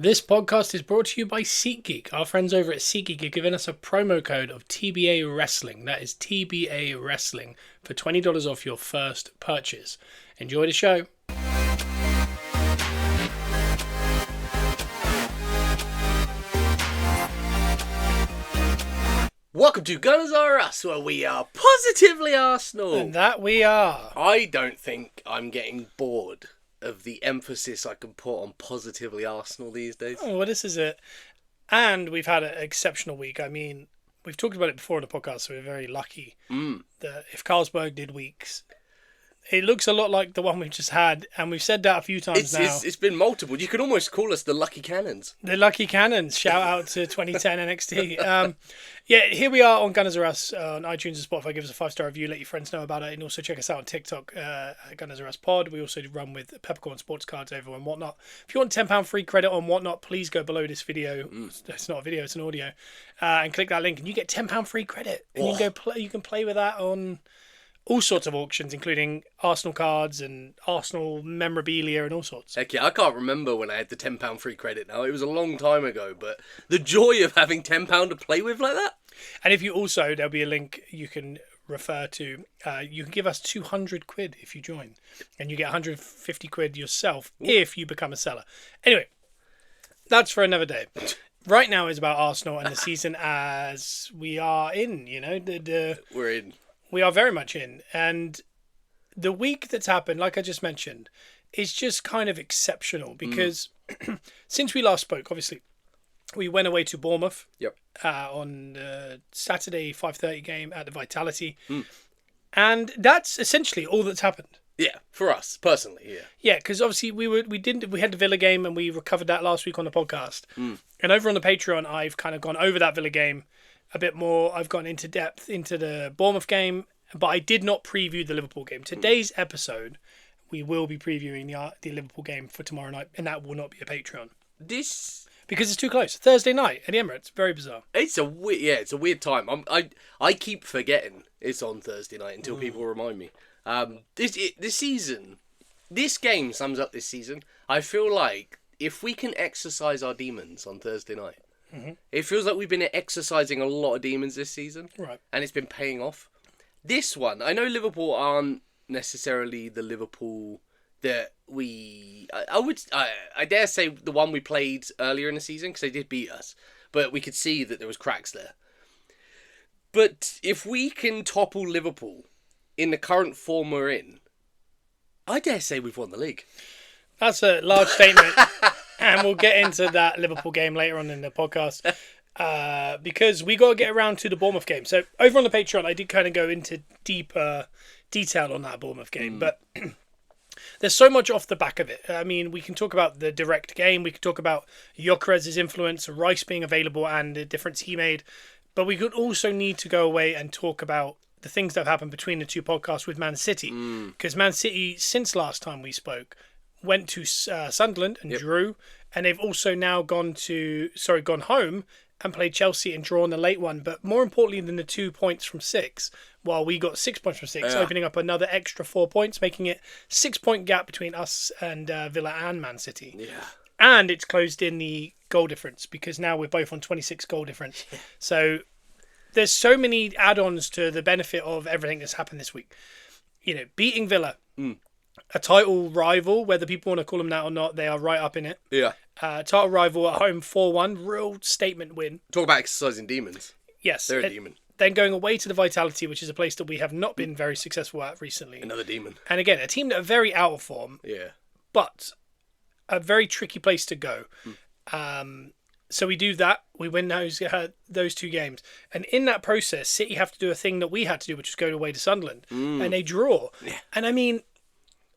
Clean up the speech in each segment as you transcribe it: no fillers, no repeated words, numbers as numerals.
This podcast is brought to you by SEATGEEK. Our friends over at SEATGEEK are giving us a promo code of TBAWRESTLING. That is TBAWRESTLING for $20 off your first purchase. Enjoy the show. Welcome to Gunners Are Us, where we are positively Arsenal. And that we are. I don't think I'm getting bored of the emphasis I can put on positively Arsenal these days. Oh, well, this is it. And we've had an exceptional week. I mean, we've talked about it before in the podcast, so we're very lucky that if Carlsberg did weeks, it looks a lot like the one we've just had, and we've said that a few times now. It's been multiple. You could almost call us the Lucky Cannons. The Lucky Cannons. Shout out to 2010 NXT. Here we are on Gunners Are Us on iTunes and Spotify. Give us a 5-star review. Let your friends know about it. And also check us out on TikTok, at Gunners Are Us Pod. We also run with Peppercorn Sports Cards over on Whatnot. If you want £10 free credit on Whatnot, please go below this video. It's not a video, it's an audio. And click that link and you get £10 free credit. And you can go play. You can play with that on all sorts of auctions, including Arsenal cards and Arsenal memorabilia and all sorts. Heck yeah, I can't remember when I had the £10 free credit now. It was a long time ago, but the joy of having £10 to play with like that. And if you also, there'll be a link you can refer to. You can give us 200 quid if you join, and you get 150 quid yourself if you become a seller. Anyway, that's for another day. Right now is about Arsenal and the season as we are in, We're in. We are very much in. And the week that's happened, like I just mentioned, is just kind of exceptional because since we last spoke, obviously, we went away to Bournemouth on Saturday 5:30 game at the Vitality. And that's essentially all that's happened. Yeah, for us, personally, yeah. Yeah, because obviously we had the Villa game and we recovered that last week on the podcast. And over on the Patreon, I've kind of gone over that Villa game a bit more. I've gone into depth into the Bournemouth game, but I did not preview the Liverpool game. Today's episode, we will be previewing the Liverpool game for tomorrow night, and that will not be a Patreon. Because it's too close. Thursday night at the Emirates. Very bizarre. It's a weird time. I keep forgetting it's on Thursday night until people remind me. This season, this game sums up this season. I feel like if we can exercise our demons on Thursday night, it feels like we've been exercising a lot of demons this season. Right. And it's been paying off. This one, I know Liverpool aren't necessarily the Liverpool that I dare say the one we played earlier in the season, because they did beat us. But we could see that there was cracks there. But if we can topple Liverpool in the current form we're in, I dare say we've won the league. That's a large statement. And we'll get into that Liverpool game later on in the podcast because we got to get around to the Bournemouth game. So over on the Patreon, I did kind of go into deeper detail on that Bournemouth game. But there's so much off the back of it. I mean, we can talk about the direct game. We can talk about Gyökeres's influence, Rice being available and the difference he made. But we could also need to go away and talk about the things that have happened between the two podcasts with Man City. Because Man City, since last time we spoke, went to Sunderland and drew, and they've also now gone home and played Chelsea and drawn the late one. But more importantly than the 2 points from 6, while we got 6 points from 6, opening up another extra 4 points, making it 6-point gap between us and Villa and Man City. Yeah. And it's closed in the goal difference because now we're both on 26 goal difference. So there's so many add-ons to the benefit of everything that's happened this week. Beating Villa. A title rival, whether people want to call them that or not, they are right up in it. Yeah. Title rival at home 4-1, real statement win. Talk about exercising demons. Yes. They're a demon. Then going away to the Vitality, which is a place that we have not been very successful at recently. Another demon. And again, a team that are very out of form. Yeah. But a very tricky place to go. So we do that. We win those 2 games. And in that process, City have to do a thing that we had to do, which is go away to Sunderland. And they draw. Yeah. And I mean,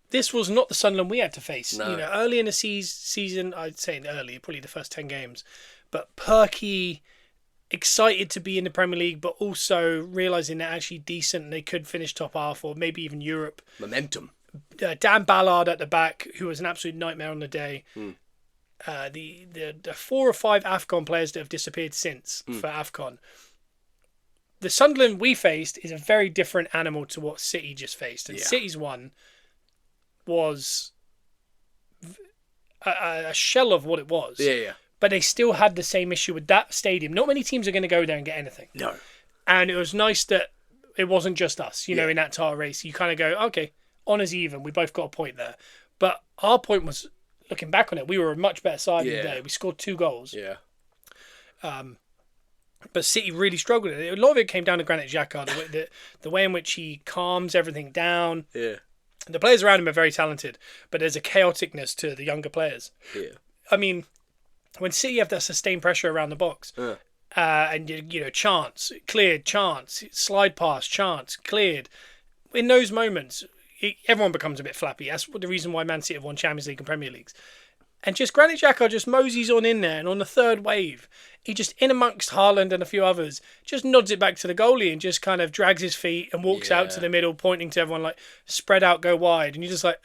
this was not the Sunderland we had to face. No. Early in the season, I'd say early, probably the first 10 games, but perky, excited to be in the Premier League, but also realising they're actually decent and they could finish top half or maybe even Europe. Momentum. Dan Ballard at the back, who was an absolute nightmare on the day. The 4 or 5 AFCON players that have disappeared since for AFCON. The Sunderland we faced is a very different animal to what City just faced. And City's one was a shell of what it was. Yeah. But they still had the same issue with that stadium. Not many teams are going to go there and get anything. No. And it was nice that it wasn't just us, you know, in that title race. You kind of go, okay, honours even. We both got a point there. But our point was, looking back on it, we were a much better side in the day. We scored 2 goals. Yeah. But City really struggled. A lot of it came down to Granit Xhaka, the way in which he calms everything down. Yeah. The players around him are very talented, but there's a chaoticness to the younger players. Yeah. I mean, when City have that sustained pressure around the box, and you know, chance cleared, chance slide pass, chance cleared, in those moments, everyone becomes a bit flappy. That's the reason why Man City have won Champions League and Premier Leagues. And just Granit Xhaka just moseys on in there, and on the third wave, he just in amongst Haaland and a few others, just nods it back to the goalie and just kind of drags his feet and walks out to the middle, pointing to everyone like, spread out, go wide. And you're just like,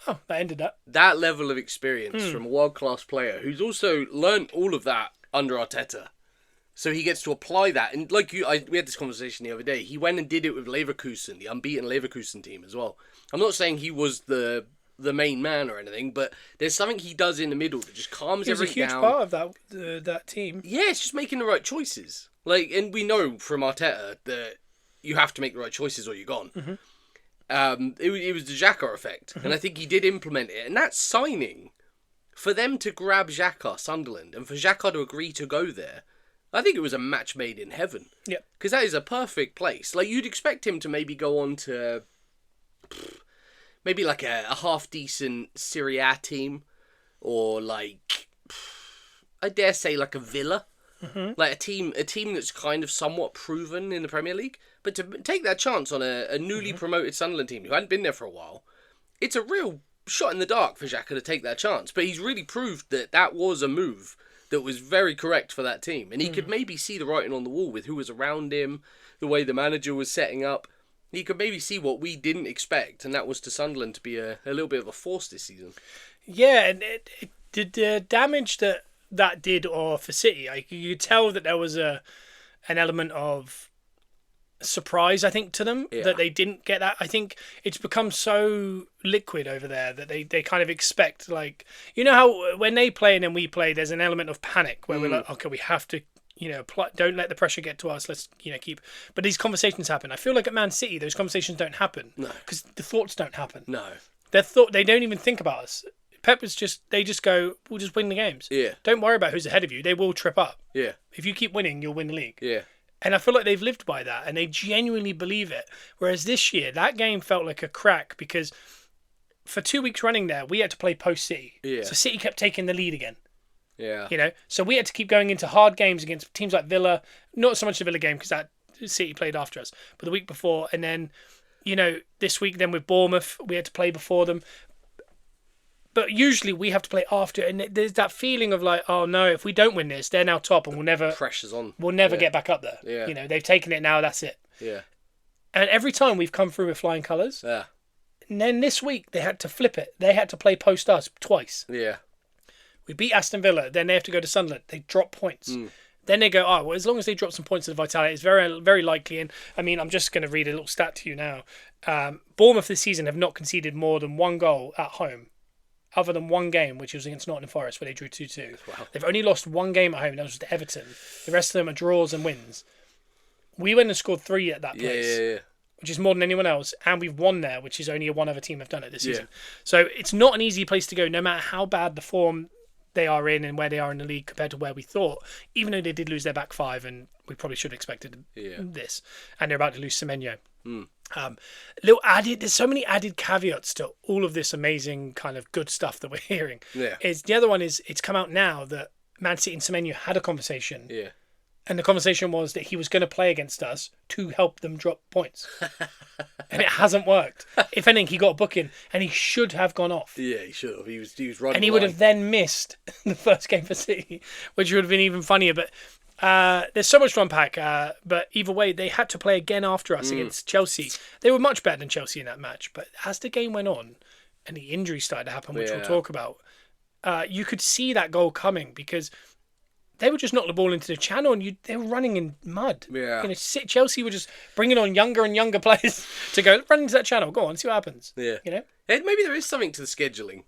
oh, that ended that. That level of experience from a world-class player who's also learned all of that under Arteta. So he gets to apply that. And like we had this conversation the other day. He went and did it with Leverkusen, the unbeaten Leverkusen team as well. I'm not saying he was the main man or anything, but there's something he does in the middle that just calms everything down. He was a huge part of that team. Yeah, it's just making the right choices. Like, and we know from Arteta that you have to make the right choices or you're gone. It was the Xhaka effect, and I think he did implement it. And that signing, for them to grab Xhaka, Sunderland, and for Xhaka to agree to go there, I think it was a match made in heaven. Yeah, because that is a perfect place. Like, you'd expect him to maybe go on to maybe like a half-decent Serie A team, or like, I dare say like a Villa, like a team that's kind of somewhat proven in the Premier League. But to take that chance on a newly promoted Sunderland team who hadn't been there for a while, it's a real shot in the dark for Xhaka to take that chance. But he's really proved that was a move that was very correct for that team. And he could maybe see the writing on the wall with who was around him, the way the manager was setting up. He could maybe see what we didn't expect, and that was to Sunderland to be a little bit of a force this season. Yeah, and it did the damage that did or for City. Like, you could tell that there was an element of surprise, I think, to them that they didn't get that. I think it's become so liquid over there that they kind of expect, like, you know how when they play and then we play, there's an element of panic where we're like, okay, we have to, you know, don't let the pressure get to us. Let's, you know, keep. But these conversations happen. I feel like at Man City, those conversations don't happen. No, because the thoughts don't happen. No, they don't even think about us. Pep is they just go, we'll just win the games. Yeah. Don't worry about who's ahead of you. They will trip up. Yeah. If you keep winning, you'll win the league. Yeah. And I feel like they've lived by that, and they genuinely believe it. Whereas this year, that game felt like a crack because for 2 weeks running there, we had to play post-City. Yeah. So City kept taking the lead again. Yeah. You know, so we had to keep going into hard games against teams like Villa. Not so much the Villa game because that City played after us, but the week before, and then, you know, this week then with Bournemouth, we had to play before them. But usually we have to play after, and there's that feeling of like, oh no, if we don't win this, they're now top, and we'll never pressure's on. We'll never get back up there. Yeah. You know, they've taken it now. That's it. Yeah. And every time we've come through with flying colours. Yeah. And then this week they had to flip it. They had to play post us twice. Yeah. We beat Aston Villa. Then they have to go to Sunderland. They drop points. Then they go, oh, well, as long as they drop some points to the Vitality, it's very, very likely. And I mean, I'm just going to read a little stat to you now. Bournemouth this season have not conceded more than 1 goal at home, other than 1 game, which was against Nottingham Forest, where they drew 2-2. Wow. They've only lost 1 game at home, and that was to Everton. The rest of them are draws and wins. We went and scored 3 at that place, which is more than anyone else, and we've won there, which is only one other team have done it this season. So it's not an easy place to go, no matter how bad the form they are in and where they are in the league compared to where we thought, even though they did lose their back 5, and we probably should have expected this, and they're about to lose Semenyo. There's so many added caveats to all of this amazing kind of good stuff that we're hearing. The other one is it's come out now that Man City and Semenyo had a conversation, and the conversation was that he was going to play against us to help them drop points, and it hasn't worked. If anything, he got a booking, and he should have gone off. Yeah, he should have. He was running, and he would have then missed the first game for City, which would have been even funnier. But there's so much to unpack. But either way, they had to play again after us against Chelsea. They were much better than Chelsea in that match. But as the game went on, and the injuries started to happen, which we'll talk about, you could see that goal coming because they would just knock the ball into the channel, and they were running in mud. Yeah. You know, Chelsea were just bringing on younger and younger players to go run into that channel. Go on, see what happens. Yeah. You know, maybe there is something to the scheduling.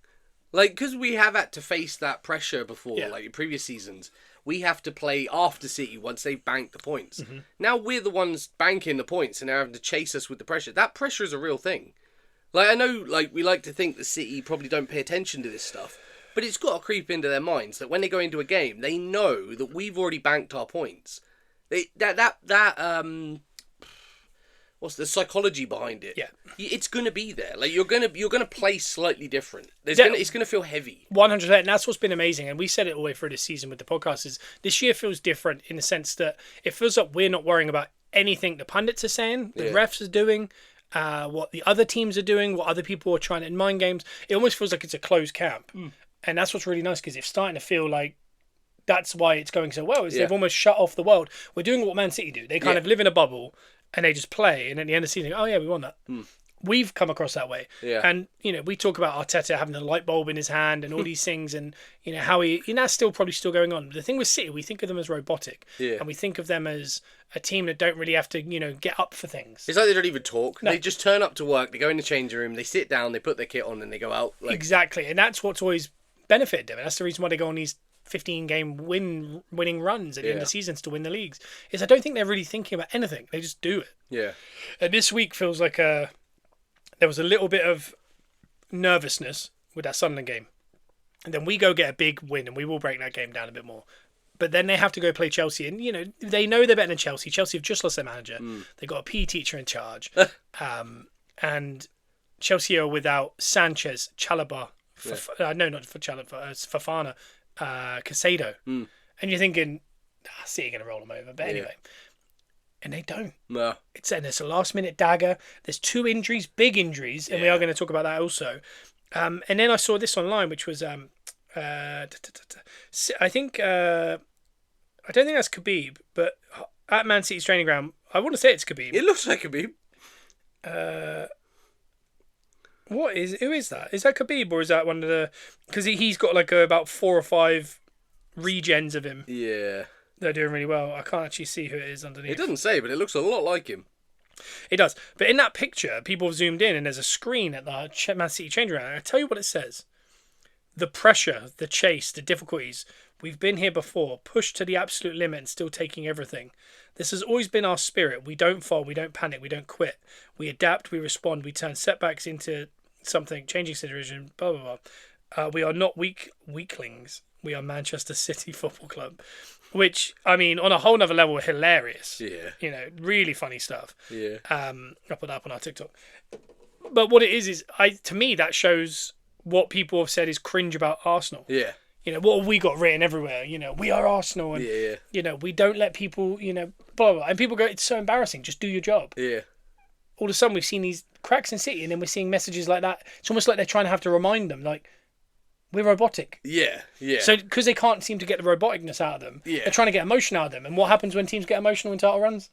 Like, because we have had to face that pressure before, Yeah. like in previous seasons, we have to play after City once they've banked the points. Mm-hmm. Now we're the ones banking the points and they're having to chase us with the pressure. That pressure is a real thing. Like, I know, like, we like to think that City probably don't pay attention to this stuff, but it's got to creep into their minds that when they go into a game, they know that we've already banked our points. What's the psychology behind it? Yeah. It's gonna be there. Like you're gonna play slightly different. Yeah. It's gonna feel heavy. 100%, and that's what's been amazing. And we said it all the way through this season with the podcast. Is this year feels different in the sense that it feels like we're not worrying about anything the pundits are saying, the refs are doing, what the other teams are doing, what other people are trying in mind games. It almost feels like it's a closed camp, and that's what's really nice because it's starting to feel like. That's why it's going so well. Is they've almost shut off the world. We're doing what Man City do. They kind of live in a bubble. And they just play, and at the end of the season, oh yeah, we won that. We've come across that way, and we talk about Arteta having the light bulb in his hand and all these things, and how that's still probably still going on. The thing with City, we think of them as robotic, and we think of them as a team that don't really have to get up for things. It's like they don't even talk. No. They just turn up to work. They go in the changing room. They sit down. They put their kit on, and they go out. Exactly, and that's what's always benefited them. And that's the reason why they go on these 15-game winning runs at the end of the seasons to win the leagues. Is I don't think they're really thinking about anything. They just do it. Yeah. And this week feels like there was a little bit of nervousness with that Sunderland game. And then we go get a big win and we will break that game down a bit more. But then they have to go play Chelsea. And, they know they're better than Chelsea. Chelsea have just lost their manager. They've got a PE teacher in charge. And Chelsea are without Sanchez, Chalobah, not for Chalobah, Fofana, Casado. And you're thinking, City are going to roll them over. But anyway. And they don't. No. It's a last-minute dagger. There's 2 injuries, big injuries, and we are going to talk about that also. And then I saw this online, which was, I think, I don't think that's Khabib, but at Man City's training ground, I want to say it's Khabib. It looks like Khabib. Who is that? Is that Khabib, or is that one of the? Because he's got like about 4 or 5 regens of him. Yeah. They're doing really well. I can't actually see who it is underneath. It doesn't say, but it looks a lot like him. It does. But in that picture, people have zoomed in and there's a screen at the Man City change round. And I tell you what it says. The pressure, the chase, the difficulties. We've been here before, pushed to the absolute limit and still taking everything. This has always been our spirit. We don't fall, we don't panic, we don't quit. We adapt, we respond, we turn setbacks into something, changing situation, blah, blah, blah. We are not weaklings. We are Manchester City Football Club. Which, I mean, on a whole nother level, hilarious. Yeah. Really funny stuff. Yeah. I'll put that up on our TikTok. But what it is to me, that shows what people have said is cringe about Arsenal. Yeah. What have we got written everywhere? We are Arsenal. And, we don't let people, blah, blah, blah. And people go, it's so embarrassing. Just do your job. Yeah. All of a sudden, we've seen these cracks in City, and then we're seeing messages like that. It's almost like they're trying to have to remind them, like, we're robotic. Yeah, yeah. So, because they can't seem to get the roboticness out of them, they're trying to get emotion out of them. And what happens when teams get emotional in title runs?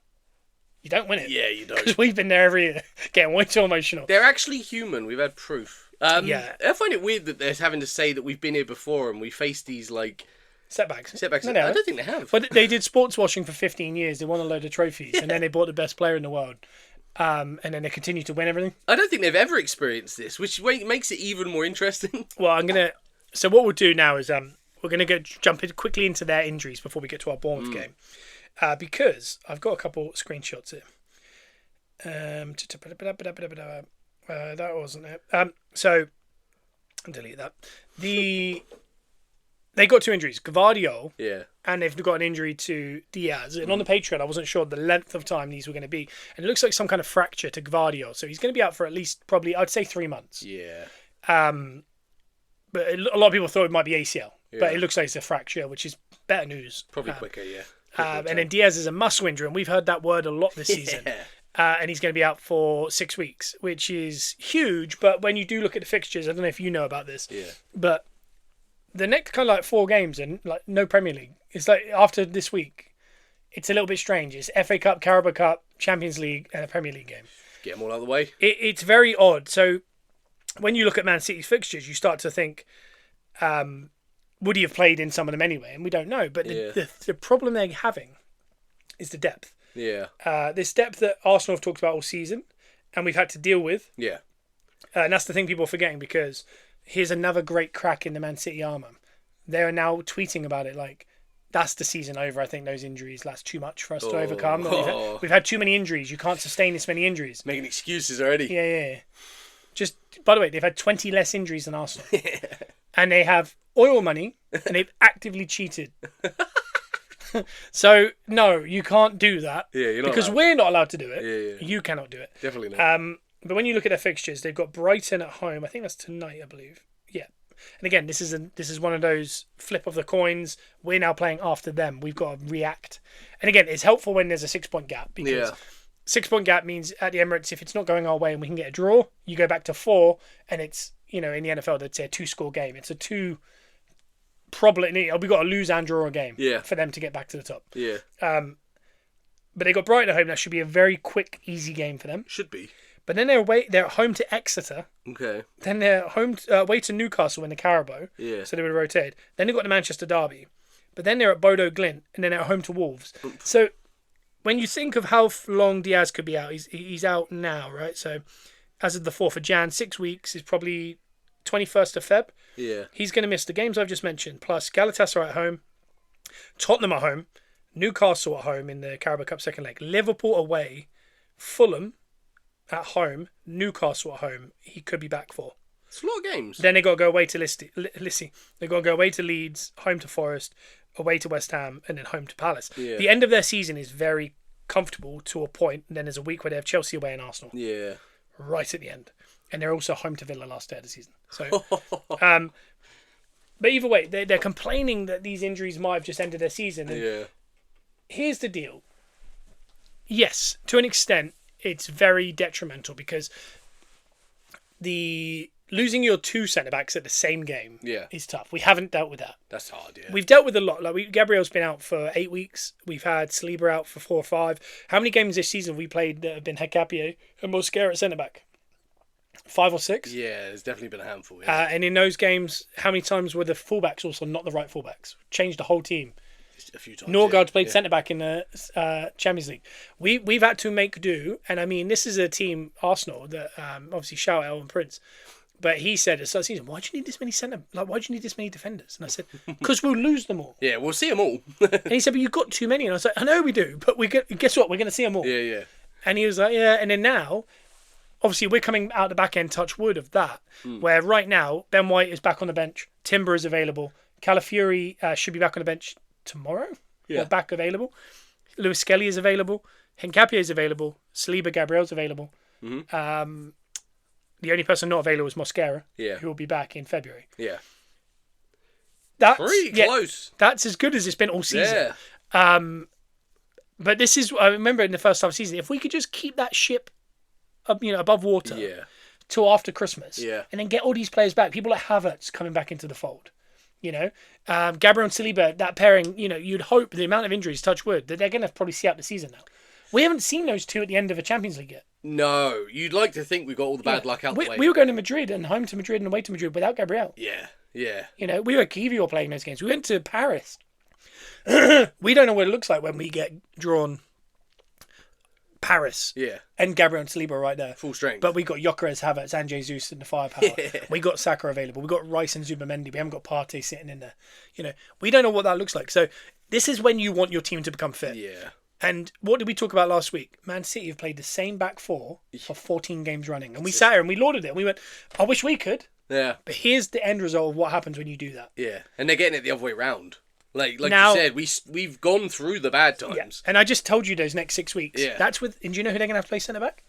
You don't win it. Yeah, you don't. Because we've been there every year, getting way too emotional. They're actually human. We've had proof. Yeah. I find it weird that they're having to say that we've been here before and we faced these, like... Setbacks. No, I don't think they have. But they did sports washing for 15 years. They won a load of trophies. And then they bought the best player in the world. And then they continue to win everything. I don't think they've ever experienced this, which makes it even more interesting. Well, So what we'll do now is we're going to jump quickly into their injuries before we get to our Bournemouth game. Because I've got a couple screenshots here. That wasn't it. So, delete that. They got 2 injuries. Gvardiol. Yeah. And they've got an injury to Diaz. And on the Patreon, I wasn't sure the length of time these were going to be. And it looks like some kind of fracture to Gvardiol. So he's going to be out for at least probably, I'd say 3 months. Yeah. But a lot of people thought it might be ACL. Yeah. But it looks like it's a fracture, which is better news. Probably quicker, yeah. And then Diaz is a muscle injury. And we've heard that word a lot this season. And he's going to be out for 6 weeks, which is huge. But when you do look at the fixtures, I don't know if you know about this. Yeah. But the next kind of like 4 games and like no Premier League. It's like after this week, it's a little bit strange. It's FA Cup, Carabao Cup, Champions League, and a Premier League game. Get them all out of the way. It's very odd. So when you look at Man City's fixtures, you start to think, would he have played in some of them anyway? And we don't know. But the problem they're having is the depth. Yeah. This depth that Arsenal have talked about all season and we've had to deal with. Yeah. And that's the thing people are forgetting because, here's another great crack in the Man City armour. They're now tweeting about it like, that's the season over. I think those injuries last too much for us to overcome. We've had too many injuries. You can't sustain this many injuries. Making excuses already. Yeah. Just, by the way, they've had 20 less injuries than Arsenal. And they have oil money, and they've actively cheated. So, no, you can't do that. Yeah, you're not because allowed. We're not allowed to do it. Yeah. You cannot do it. Definitely not. But when you look at their fixtures, they've got Brighton at home. I think that's tonight, I believe. Yeah. And again, this is one of those flip of the coins. We're now playing after them. We've got to react. And again, it's helpful when there's a 6-point gap because 6-point gap means at the Emirates, if it's not going our way and we can get a draw, you go back to 4, and it's, in the NFL, they'd say a 2-score game. It's a 2. Probably we've got to lose and draw a game for them to get back to the top. Yeah. But they got Brighton at home. That should be a very quick, easy game for them. Should be. But then they're at home to Exeter. Okay. Then they're away to Newcastle in the Carabao. Yeah. So they would have rotated. Then they've got the Manchester Derby. But then they're at Bodo Glint, and then they're at home to Wolves. So when you think of how long Diaz could be out, he's out now, right? So as of the 4th of Jan, 6 weeks is probably 21st of Feb. Yeah. He's going to miss the games I've just mentioned, plus Galatasaray at home, Tottenham at home, Newcastle at home in the Carabao Cup second leg, Liverpool away, Fulham at home, Newcastle at home. He could be back for. It's a lot of games. Then they got to go away to Lissy. They got to go away to Leeds, home to Forest, away to West Ham, and then home to Palace. Yeah. The end of their season is very comfortable to a point. And then there's a week where they have Chelsea away and Arsenal. Yeah. Right at the end. And they're also home to Villa last day of the season. So, but either way, they're complaining that these injuries might have just ended their season. And here's the deal. Yes, to an extent, it's very detrimental because losing your 2 centre-backs at the same game is tough. We haven't dealt with that. That's hard, yeah. We've dealt with a lot. Gabriel's been out for 8 weeks. We've had Saliba out for 4 or 5. How many games this season have we played that have been Hecapie and Mosquera at centre-back? 5 or 6? Yeah, there's definitely been a handful, yeah. And in those games, how many times were the fullbacks also not the right fullbacks? Changed the whole team. Just a few times. Norgard's played centre-back in the Champions League. We've had to make do. And I mean, this is a team, Arsenal, that obviously shout out Elton Prince. But he said at the start of the season, why do you need this many why do you need this many defenders? And I said, because we'll lose them all. Yeah, we'll see them all. And he said, but you've got too many. And I was like, I know we do, but guess what? We're going to see them all. Yeah. And he was like, yeah. And then now, obviously, we're coming out the back end, touch wood, of that, where right now, Ben White is back on the bench, Timber is available, Calafiori should be back on the bench tomorrow, or back available. Lewis Skelly is available, Hincapie is available, Saliba Gabriel's available. Mm-hmm. The only person not available is Mosquera, who will be back in February. Yeah. That's pretty close. That's as good as it's been all season. Yeah. But this is, I remember in the first half of the season, if we could just keep that ship above water till after Christmas, and then get all these players back, people like Havertz coming back into the fold. Gabriel and Saliba, that pairing, you'd hope the amount of injuries, touch wood, that they're going to probably see out the season now. We haven't seen those two at the end of a Champions League yet. No, you'd like to think we got all the bad luck out the way. We were going to Madrid and home to Madrid and away to Madrid without Gabriel. Yeah. We were Kiwi playing those games. We went to Paris. We don't know what it looks like when we get drawn Paris. Yeah. And Gabriel and Saliba right there. Full strength. But we got Gyökeres, Havertz and Jesus in the firepower. We got Saka available. We got Rice and Zubamendi. We haven't got Partey sitting in there. We don't know what that looks like. So this is when you want your team to become fit. Yeah. And what did we talk about last week? Man City have played the same back four for 14 games running. And we sat here and we lauded it. And we went, I wish we could. Yeah. But here's the end result of what happens when you do that. Yeah. And they're getting it the other way around. Like now, you said, we've gone through the bad times. Yeah. And I just told you those next 6 weeks. Yeah. That's with, and do you know who they're going to have to play centre-back?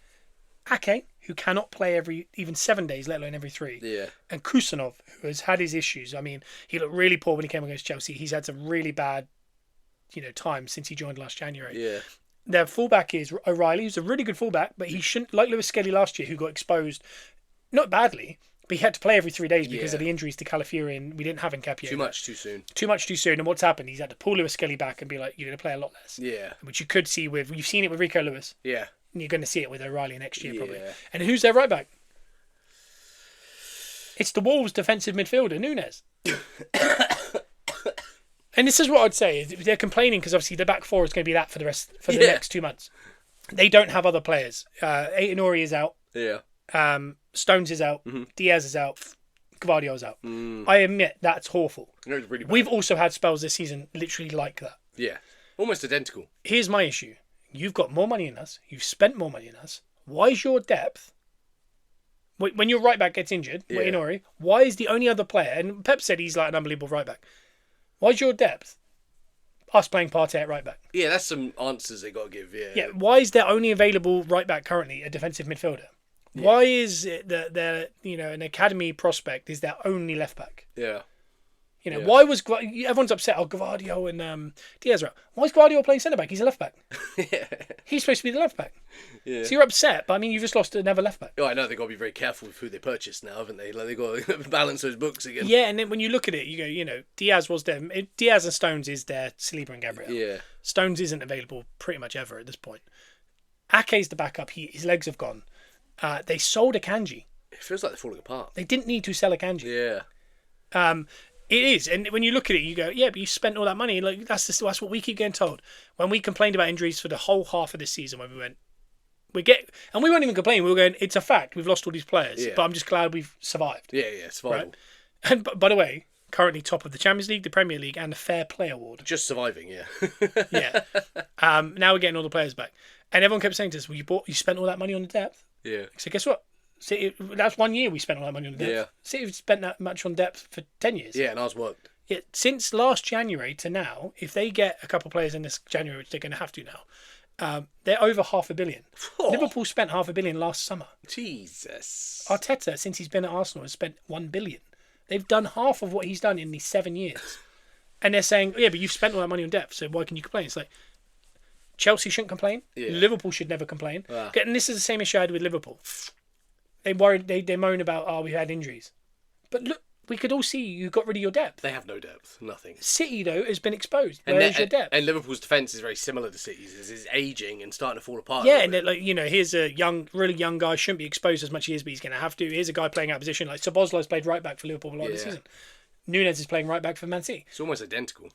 Ake, who cannot play even 7 days, let alone every 3. Yeah. And Kusanov, who has had his issues. I mean, he looked really poor when he came against Chelsea. He's had some really bad, time since he joined last January. Yeah. Their fullback is O'Reilly, who's a really good fullback, but he shouldn't, like Lewis Skelly last year, who got exposed, not badly, but he had to play every 3 days because of the injuries to Calafiori, and we didn't have Hincapie. Too much too soon. Too much too soon. And what's happened? He's had to pull Lewis Skelly back and be like, you're going to play a lot less. Yeah. Which you could see you've seen it with Rico Lewis. Yeah. And you're going to see it with O'Reilly next year probably. And who's their right back? It's the Wolves defensive midfielder, Nunes. And this is what I'd say. They're complaining because obviously the back four is going to be that for the next 2 months. They don't have other players. Aitonori is out. Yeah. Stones is out. Mm-hmm. Diaz is out. Gvardiol's out. I admit that's awful. It was really bad. We've also had spells this season literally like that. Yeah. Almost identical. Here's my issue. You've got more money than us. You've spent more money than us. Why is your depth... When your right back gets injured, Ori, why is the only other player... And Pep said he's like an unbelievable right back. Why is your depth us playing Partey at right back? Yeah, that's some answers they got to give, yeah. Yeah, why is their only available right back currently a defensive midfielder? Yeah. Why is it that they're, an academy prospect is their only left back? Yeah. Why was... Everyone's upset, Gvardiol and Diaz are out. Why is Gvardiol playing centre-back? He's a left back. Yeah. He's supposed to be the left back. Yeah. So you're upset, but I mean, you've just lost another left back. Oh, I know, they've got to be very careful with who they purchase now, haven't they? Like, they've got to balance those books again. Yeah, and then when you look at it, you go, Diaz was there. Diaz and Stones is their Saliba and Gabriel. Yeah. Stones isn't available pretty much ever at this point. Ake's the backup. His legs have gone. They sold Akanji. It feels like they're falling apart. They didn't need to sell Akanji. Yeah. It is, and when you look at it, you go, yeah, but you spent all that money. Like that's what we keep getting told. When we complained about injuries for the whole half of this season, when we went, and we weren't even complaining. We were going, it's a fact. We've lost all these players, but I'm just glad we've survived. Yeah, survival. Right? And by the way, currently top of the Champions League, the Premier League, and the Fair Play Award. Just surviving, yeah. Yeah. Now we're getting all the players back, and everyone kept saying to us, "Well, you spent all that money on the depth." Yeah. So guess what? City, that's 1 year we spent all that money on the depth. Yeah. City have spent that much on depth for 10 years. Yeah, and ours worked. Yeah, since last January to now, if they get a couple of players in this January, which they're going to have to now, they're over $500 million. Oh. Liverpool spent $500 million last summer. Jesus. Arteta, since he's been at Arsenal, has spent $1 billion. They've done half of what he's done in these 7 years. And they're saying, yeah, but you've spent all that money on depth, so why can you complain? It's like, Chelsea shouldn't complain. Yeah. Liverpool should never complain. And this is the same issue I had with Liverpool. They moan about, we had injuries. But look, we could all see you got rid of your depth. They have no depth. Nothing. City, though, has been exposed. Where's your depth? And Liverpool's defence is very similar to City's. It's aging and starting to fall apart. Yeah, and here's a really young guy, shouldn't be exposed as much as he is, but he's going to have to. Here's a guy playing out of position. Like Szoboszlai's played right back for Liverpool a lot this season. Nunez is playing right back for Man City. It's almost identical.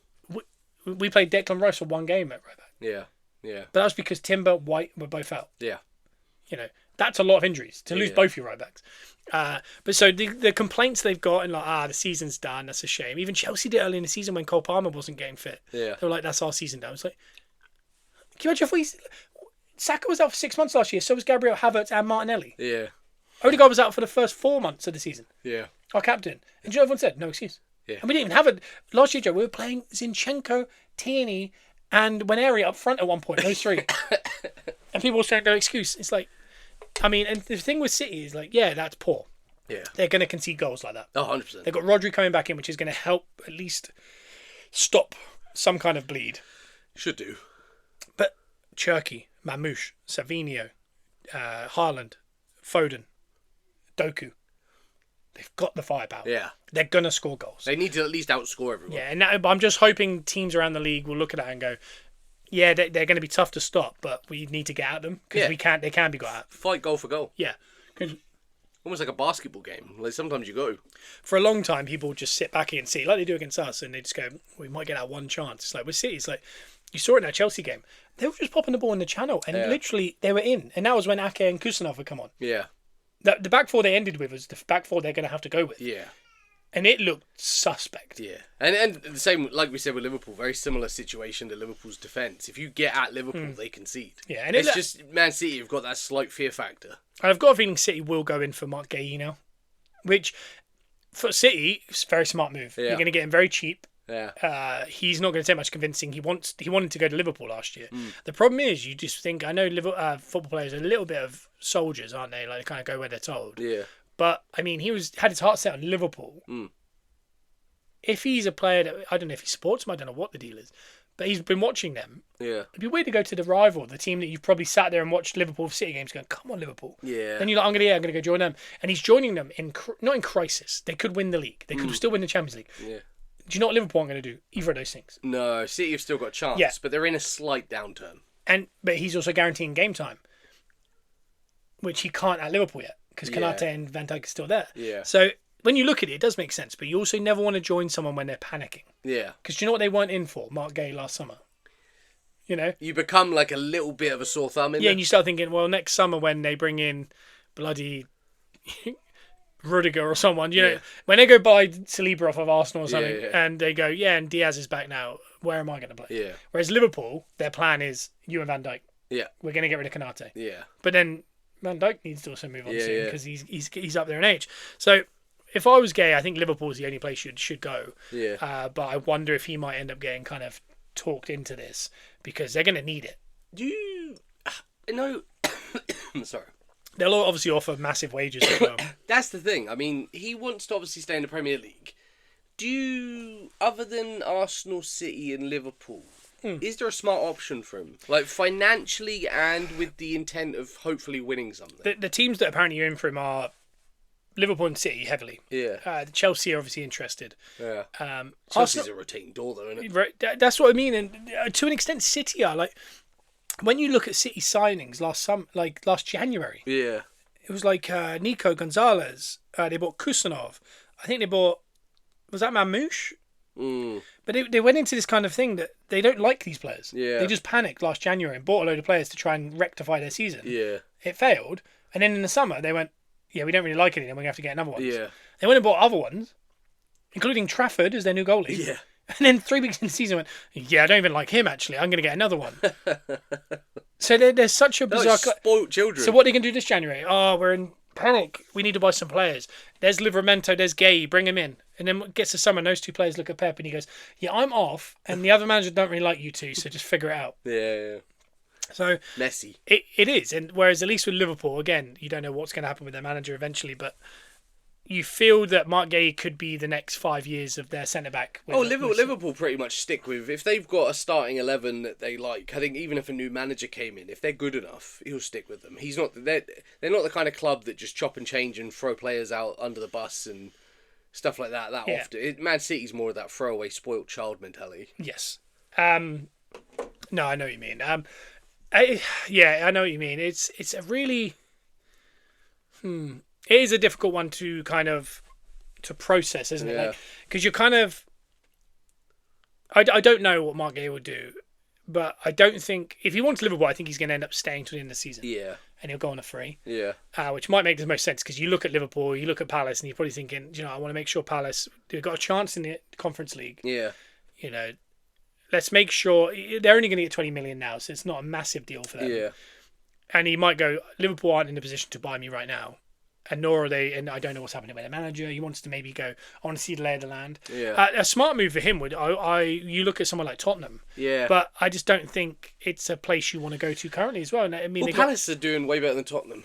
We played Declan Rice for one game at right back. Yeah, yeah. But that was because Timber, White were both out. Yeah. That's a lot of injuries to lose both your right backs. But so the complaints they've got and the season's done, that's a shame. Even Chelsea did early in the season when Cole Palmer wasn't getting fit. Yeah. They were like, that's our season done. It's like, can you imagine if Saka was out for 6 months last year, so was Gabriel Havertz and Martinelli. Yeah. Odegaard was out for the first 4 months of the season. Yeah. Our captain. And everyone said, no excuse. Yeah. And we didn't even have it. Last year, Joe, we were playing Zinchenko, Tierney, and Waneri up front at one point, those three. And people were saying no excuse. It's like, and the thing with City is like, yeah, that's poor. Yeah. They're going to concede goals like that. Oh, 100%. They've got Rodri coming back in, which is going to help at least stop some kind of bleed. Should do. But Cherki, Mamouche, Savinho, Haaland, Foden, Doku, they've got the firepower. Yeah. They're going to score goals. They need to at least outscore everyone. Yeah, and I'm just hoping teams around the league will look at that and go, yeah, they're going to be tough to stop, but we need to get at them because they can be got at. Fight goal for goal. Yeah. Almost like a basketball game. Like sometimes you go. For a long time, people would just sit back and see, like they do against us, and they just go, we might get that one chance. It's like with City, it's like, you saw it in that Chelsea game. They were just popping the ball in the channel, and literally they were in. And that was when Ake and Kusanov had come on. Yeah. The back four they ended with was the back four they're going to have to go with. Yeah. And it looked suspect. Yeah. And the same, like we said with Liverpool, very similar situation to Liverpool's defence. If you get at Liverpool, they concede. Yeah. And it's just Man City have got that slight fear factor. I've got a feeling City will go in for Mark Guéhi now. Which, for City, it's a very smart move. Yeah. You're going to get him very cheap. Yeah. He's not going to take much convincing. He wanted to go to Liverpool last year. The problem is, you just think, I know football players are a little bit of soldiers, aren't they? Like, they kind of go where they're told. Yeah. But, he had his heart set on Liverpool. If he's a player that, I don't know if he supports them, I don't know what the deal is, but he's been watching them. Yeah. It'd be weird to go to the rival, the team that you've probably sat there and watched Liverpool City games going, come on, Liverpool. Yeah. Then you're like, I'm going to go join them. And he's joining them not in crisis. They could win the league. They could still win the Champions League. Yeah. Do you know what Liverpool aren't going to do? Either of those things. No, City have still got a chance, but they're in a slight downturn. But he's also guaranteeing game time, which he can't at Liverpool yet, because Konate and Van Dijk are still there. Yeah. So when you look at it, it does make sense, but you also never want to join someone when they're panicking. Yeah. Because do you know what they weren't in for? Mark Guéhi last summer. You become like a little bit of a sore thumb in there. And you start thinking, well, next summer when they bring in bloody Rudiger or someone. You know, Yeah. when they go buy Saliba off of Arsenal or something, Yeah. and they go, yeah, and Diaz is back now. Where am I going to play? Yeah. Whereas Liverpool, their plan is you and Van Dijk. Yeah. We're going to get rid of Konate. Yeah. But then Van Dijk needs to also move on Yeah, soon yeah. because he's up there in age. So if I was Gay, I think Liverpool is the only place should go. Yeah. But I wonder if he might end up getting kind of talked into this because they're going to need it. Do you know? Sorry. They'll obviously offer massive wages as well. That's the thing. I mean, he wants to obviously stay in the Premier League. Do you, other than Arsenal, City, and Liverpool, is there a smart option for him? Like financially and with the intent of hopefully winning something? The teams that apparently are in for him are Liverpool and City heavily. Yeah. Chelsea are obviously interested. Yeah. Chelsea's Arsenal, a retained door, though, isn't it? right, that's what I mean. And to an extent, City are like when you look at City signings last January. Yeah. It was like Nico Gonzalez. They bought Kusanov. I think they bought. Was that Mamouche? But they went into this kind of thing that they don't like these players. Yeah. They just panicked last January and bought a load of players to try and rectify their season. Yeah. It failed. And then in the summer, they went, yeah, we don't really like it anymore. We're going to have to get another one. Yeah. They went and bought other ones, including Trafford as their new goalie. Yeah. And then 3 weeks into the season, went, yeah, I don't even like him, actually. I'm going to get another one. So there's such a bizarre... Like spoiled children. So what are they going to do this January? Oh, we're in panic. We need to buy some players. There's Livramento, there's Gay, bring him in. And then it gets to summer, and those two players look at Pep and he goes, yeah, I'm off, and the other managers don't really like you two, so just figure it out. Yeah. So Messy. it is. And whereas at least with Liverpool, again, you don't know what's going to happen with their manager eventually, but you feel that Mark Gay could be the next 5 years of their centre-back. Liverpool pretty much stick with, if they've got a starting 11 that they like, I think even if a new manager came in, if they're good enough, he'll stick with them. They're not the kind of club that just chop and change and throw players out under the bus and stuff like that often. Man City's more of that throwaway spoilt child mentality. Yes. No, I know what you mean. I know what you mean. It's a really... It is a difficult one to kind of to process, isn't it? Yeah. Because you're kind of... I don't know what Mark Gay will do, but I don't think... If he wants Liverpool, I think he's going to end up staying till the end of the season. Yeah. And he'll go on a free. Yeah. Which might make the most sense, because you look at Liverpool, you look at Palace, and you're probably thinking, I want to make sure Palace... They've got a chance in the Conference League. Yeah. Let's make sure... They're only going to get 20 million now, so it's not a massive deal for them. Yeah. And he might go, Liverpool aren't in a position to buy me right now. And nor are they, and I don't know what's happening with the manager. He wants to maybe go, I want to see the lay of the land. Yeah. A smart move for him would, you look at someone like Tottenham. Yeah. But I just don't think it's a place you want to go to currently as well. And I mean, Palace are doing way better than Tottenham.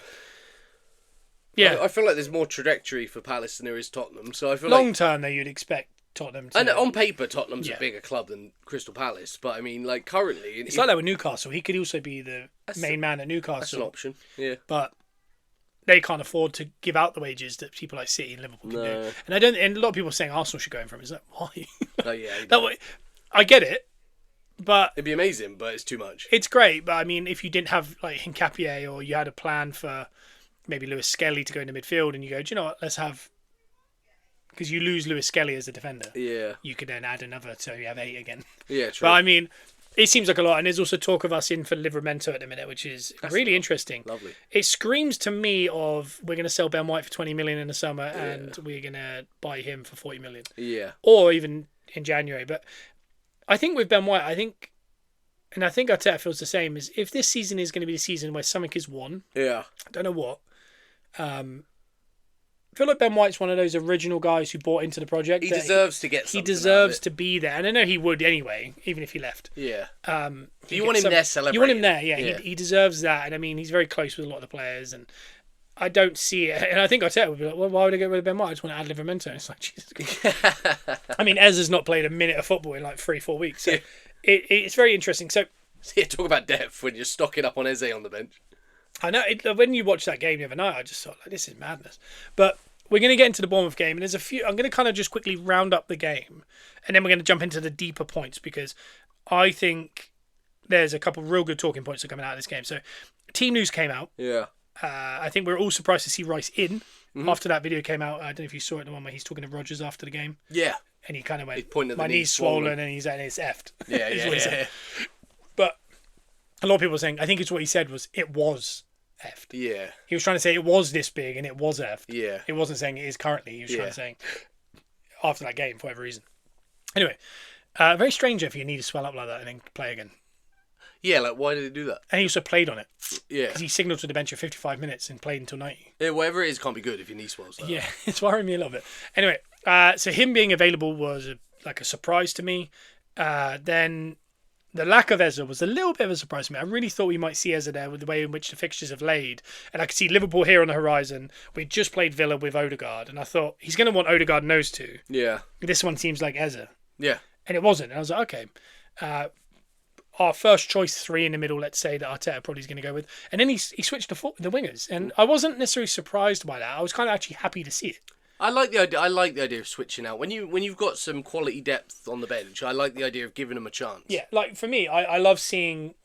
Yeah. I feel like there's more trajectory for Palace than there is Tottenham. So I feel long term, though, you'd expect Tottenham to... And on paper, Tottenham's a bigger club than Crystal Palace. But I mean, like currently... It's like that with Newcastle. He could also be the main man at Newcastle. That's an option, yeah. But they can't afford to give out the wages that people like City and Liverpool can do. And and a lot of people are saying Arsenal should go in for him. It's like, why? Oh, yeah. That way, I get it, but... It'd be amazing, but it's too much. It's great, but I mean, if you didn't have like Hincapié, or you had a plan for maybe Lewis Skelly to go into midfield, and you go, do you know what, let's have... Because you lose Lewis Skelly as a defender. Yeah. You could then add another, so you have 8 again. Yeah, true. But I mean... It seems like a lot, and there's also talk of us in for Livramento at the minute, which is really interesting. Lovely. It screams to me of we're going to sell Ben White for 20 million in the summer, and we're going to buy him for 40 million. Yeah. Or even in January. But I think with Ben White, I think Arteta feels the same, is if this season is going to be the season where something is won, I don't know what, I feel like Ben White's one of those original guys who bought into the project. He deserves to get something. He deserves to be there. And I know he would anyway, even if he left. Yeah. You want him there celebrating. You want him there, yeah. He deserves that. And I mean, he's very close with a lot of the players. And I don't see it. And I think Arteta would be like, well, why would I get rid of Ben White? I just want to add Livramento. It's like, Jesus Christ. I mean, Ez has not played a minute of football in like 3-4 weeks. So it's very interesting. So yeah, talk about depth when you're stocking up on Eze on the bench. I know. When you watch that game the other night, I just thought, like, this is madness. But we're going to get into the Bournemouth game, and there's a few... I'm going to kind of just quickly round up the game, and then we're going to jump into the deeper points, because I think there's a couple of real good talking points that are coming out of this game. So, team news came out. Yeah. I think we're all surprised to see Rice in after that video came out. I don't know if you saw it, the one where he's talking to Rodgers after the game. Yeah. And he kind of went, my knee's swollen, and he's effed. Yeah. But a lot of people are saying, I think it's what he said was, it was effed. Yeah. He was trying to say it was this big and it was effed. Yeah. It wasn't saying it is currently. He was trying to say after that game for whatever reason. Anyway, very strange if you need to swell up like that and then play again. Yeah, like, why did he do that? And he also played on it. Yeah. Because he signalled to the bench at 55 minutes and played until 90. Yeah, whatever it is can't be good if your knee swells. Yeah, it's worrying me a little bit. Anyway, so him being available was a surprise to me. Then the lack of Ezra was a little bit of a surprise to me. I really thought we might see Ezra there with the way in which the fixtures have laid. And I could see Liverpool here on the horizon. We just played Villa with Odegaard. And I thought, he's going to want Odegaard and those two. Yeah. This one seems like Ezra. Yeah. And it wasn't. And I was like, okay. Our first choice three in the middle, let's say, that Arteta probably is going to go with. And then he switched to the wingers. And I wasn't necessarily surprised by that. I was kind of actually happy to see it. I like the idea. I like the idea of switching out when you've got some quality depth on the bench. I like the idea of giving them a chance. Yeah, like for me, I love seeing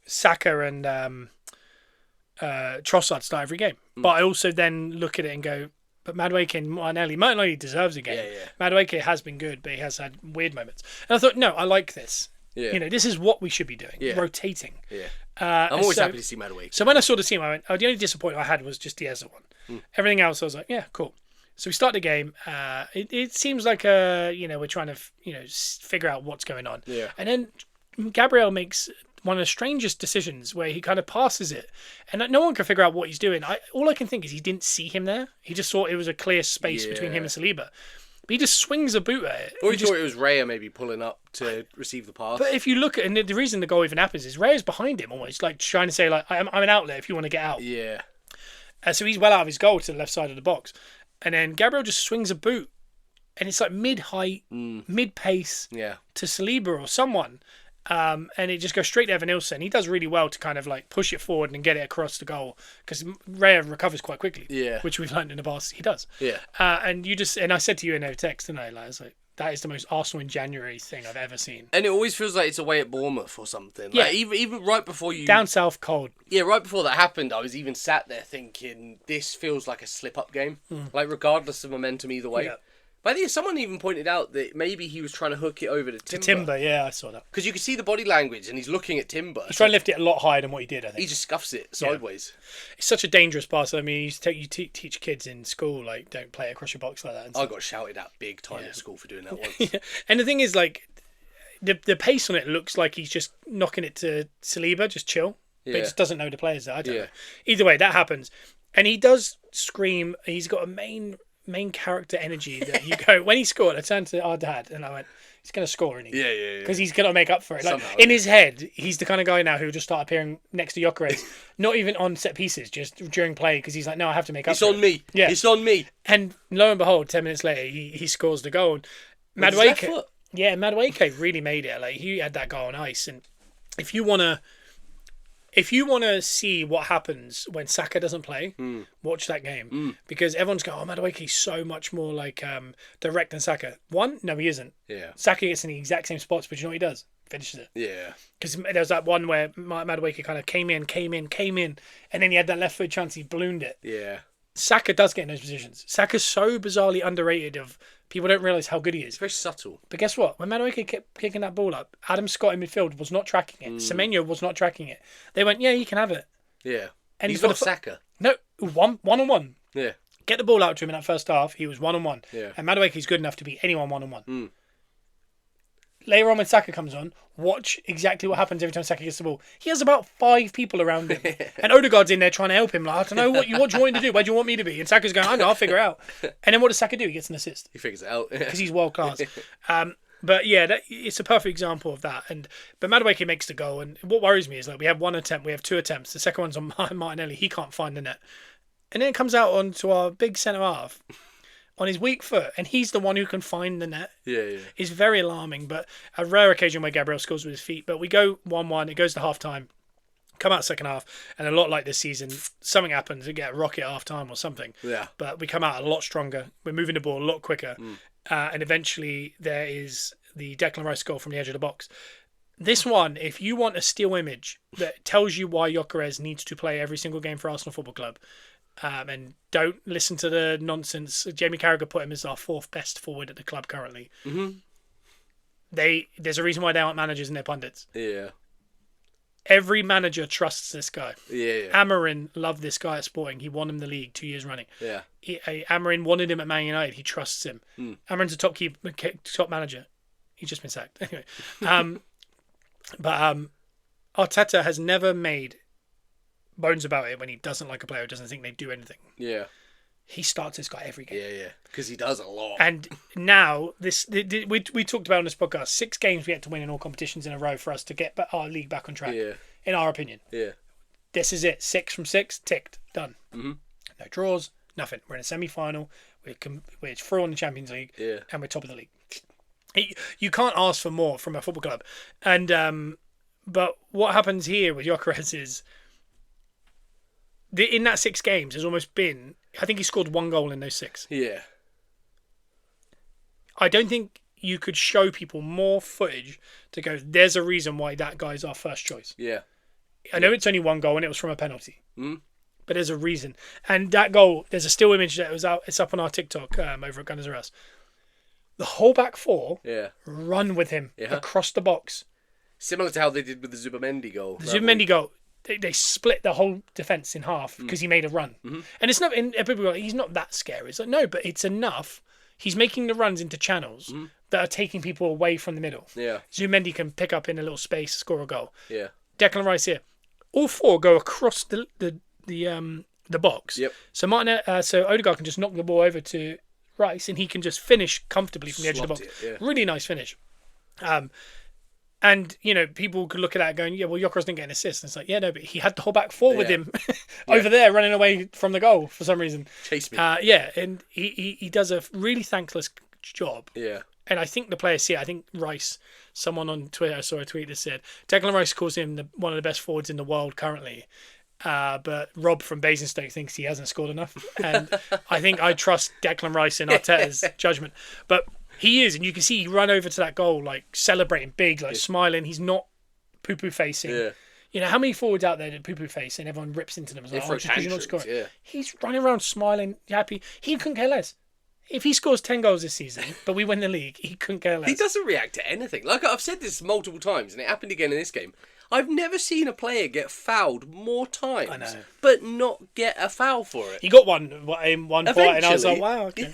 Saka and Trossard start every game. But I also then look at it and go, but Madueke and Martinelli deserves a game. Yeah. Madueke has been good, but he has had weird moments. And I thought, no, I like this. Yeah. This is what we should be doing. Yeah. Rotating. Yeah. I'm always happy to see Madueke. So when I saw the team, I went, oh, the only disappointment I had was just the Ezra one. Everything else, I was like, yeah, cool. So we start the game. It seems like we're trying to figure out what's going on. Yeah. And then Gabriel makes one of the strangest decisions where he kind of passes it, and no one can figure out what he's doing. All I can think is he didn't see him there. He just thought it was a clear space between him and Saliba. But he just swings a boot at it. Or he thought it was Raya maybe pulling up to receive the pass. But if you look at, and the reason the goal even happens is Raya's behind him almost, like trying to say, like, I'm an outlet if you want to get out. Yeah. So he's well out of his goal to the left side of the box. And then Gabriel just swings a boot. And it's like mid-height, mid-pace to Saliba or someone. And it just goes straight to Evan Nilsson. He does really well to kind of like push it forward and get it across the goal because Raya recovers quite quickly. Yeah. Which we've learned in the past he does. Yeah. And I said to you in a text, didn't I? Like, I was like, that is the most Arsenal in January thing I've ever seen. And it always feels like it's away at Bournemouth or something. Yeah. Like even right before you... Down south, cold. Yeah, right before that happened, I was even sat there thinking, this feels like a slip-up game. Like, regardless of momentum either way. Yeah. But I think someone even pointed out that maybe he was trying to hook it over to Timber. Timber, yeah, I saw that. Because you can see the body language and he's looking at Timber. He's trying to lift it a lot higher than what he did, I think. He just scuffs it sideways. It's such a dangerous pass. I mean, you teach kids in school, like, don't play it across your box like that. And I got shouted at big time at school for doing that once. And the thing is, like, the pace on it looks like he's just knocking it to Saliba, just chill. But he just doesn't know the players there. I don't know. Either way, that happens. And he does scream. He's got a main character energy that you go, when he scored, I turned to our dad and I went, he's going to score, isn't he? Yeah. Because he's going to make up for it. Like, Somehow, in his head, he's the kind of guy now who will just start appearing next to Gyökeres, not even on set pieces, just during play, because he's like, no, I have to make up for it. It's on me. Yeah. It's on me. And lo and behold, 10 minutes later, he scores the goal. Madueke really made it. Like, he had that goal on ice. And if you want to see what happens when Saka doesn't play, watch that game. Because everyone's going, oh, Madueke's so much more like direct than Saka. One, no, he isn't. Yeah. Saka gets in the exact same spots, but you know what he does? Finishes it. Yeah. Because there was that one where Madueke kind of came in, and then he had that left foot chance, he ballooned it. Yeah. Saka does get in those positions. Saka's so bizarrely underrated of people don't realise how good he is. It's very subtle. But guess what? When Madueke kept kicking that ball up, Adam Scott in midfield was not tracking it. Semenyo was not tracking it. They went, yeah, you can have it. Yeah. And he's not Saka. No, one-on-one. Yeah. Get the ball out to him in that first half. He was one-on-one. Yeah. And Madueke's good enough to beat anyone one-on-one. Later on when Saka comes on, watch exactly what happens every time Saka gets the ball. He has about 5 people around him. And Odegaard's in there trying to help him. Like, I don't know what do you want me to do? Where do you want me to be? And Saka's going, I know, I'll figure it out. And then what does Saka do? He gets an assist. He figures it out. Because he's world class. But yeah, it's a perfect example of that. But Madueke makes the goal. And what worries me is like we have 1 attempt, we have 2 attempts. The second one's on Martinelli. He can't find the net. And then it comes out onto our big centre half on his weak foot, and he's the one who can find the net. Yeah. It's very alarming, but a rare occasion where Gabriel scores with his feet. But we go 1-1, it goes to half-time, come out second half, and a lot like this season, something happens, we get a rocket at half-time or something. Yeah. But we come out a lot stronger, we're moving the ball a lot quicker, and eventually there is the Declan Rice goal from the edge of the box. This one, if you want a still image that tells you why Gyökeres needs to play every single game for Arsenal Football Club, and don't listen to the nonsense. Jamie Carragher put him as our 4th best forward at the club currently. There's a reason why they aren't managers and they're pundits. Yeah. Every manager trusts this guy. Yeah. Amarin loved this guy at Sporting. He won him the league 2 years running. Yeah. Amarin wanted him at Man United. He trusts him. Amarin's a top manager. He's just been sacked. Anyway. But Arteta has never made bones about it when he doesn't like a player or doesn't think they do anything. Yeah. He starts this guy every game. Yeah. Because he does a lot. And now, we talked about on this podcast, 6 games we had to win in all competitions in a row for us to get our league back on track, in our opinion. Yeah. This is it. 6 from 6, ticked, done. Mm-hmm. No draws, nothing. We're in a semi-final. We're through on the Champions League, and we're top of the league. You can't ask for more from a football club. And but what happens here with Gyökeres is, in that 6 games, has almost been... I think he scored 1 goal in those 6. Yeah. I don't think you could show people more footage to go, there's a reason why that guy's our first choice. Yeah. I know it's only 1 goal and it was from a penalty. But there's a reason. And that goal, there's a still image that was out. It's up on our TikTok over at Gunners R Us. The whole back 4 run with him across the box. Similar to how they did with the Zubamendi goal. The Zubamendi goal. They split the whole defence in half because he made a run. And it's not, and people go, he's not that scary. It's like, no, but it's enough. He's making the runs into channels that are taking people away from the middle. Yeah. Zubamendi can pick up in a little space, score a goal. Yeah. Declan Rice here. All 4 go across the box. Yep. So Odegaard can just knock the ball over to Rice and he can just finish comfortably from the edge of the box. Really nice finish. And, people could look at that going, yeah, well, Gyökeres didn't get an assist. And it's like, yeah, no, but he had the whole back 4 with him over there running away from the goal for some reason. Chase me. And he does a really thankless job. Yeah. And I think the players see it. I think Rice, someone on Twitter, I saw a tweet that said, Declan Rice calls him one of the best forwards in the world currently. But Rob from Basingstoke thinks he hasn't scored enough. And I think I trust Declan Rice in Arteta's judgment. But... he is, and you can see he run over to that goal, like celebrating big, like smiling. He's not poo-poo facing. Yeah. How many forwards out there did poo-poo face and everyone rips into them? It's like, just because you're not scoring. Yeah. He's running around smiling, happy. He couldn't care less. If he scores 10 goals this season, but we win the league, he couldn't care less. He doesn't react to anything. Like, I've said this multiple times, and it happened again in this game. I've never seen a player get fouled more times, but not get a foul for it. He got one in one point, and I was like, wow. Okay.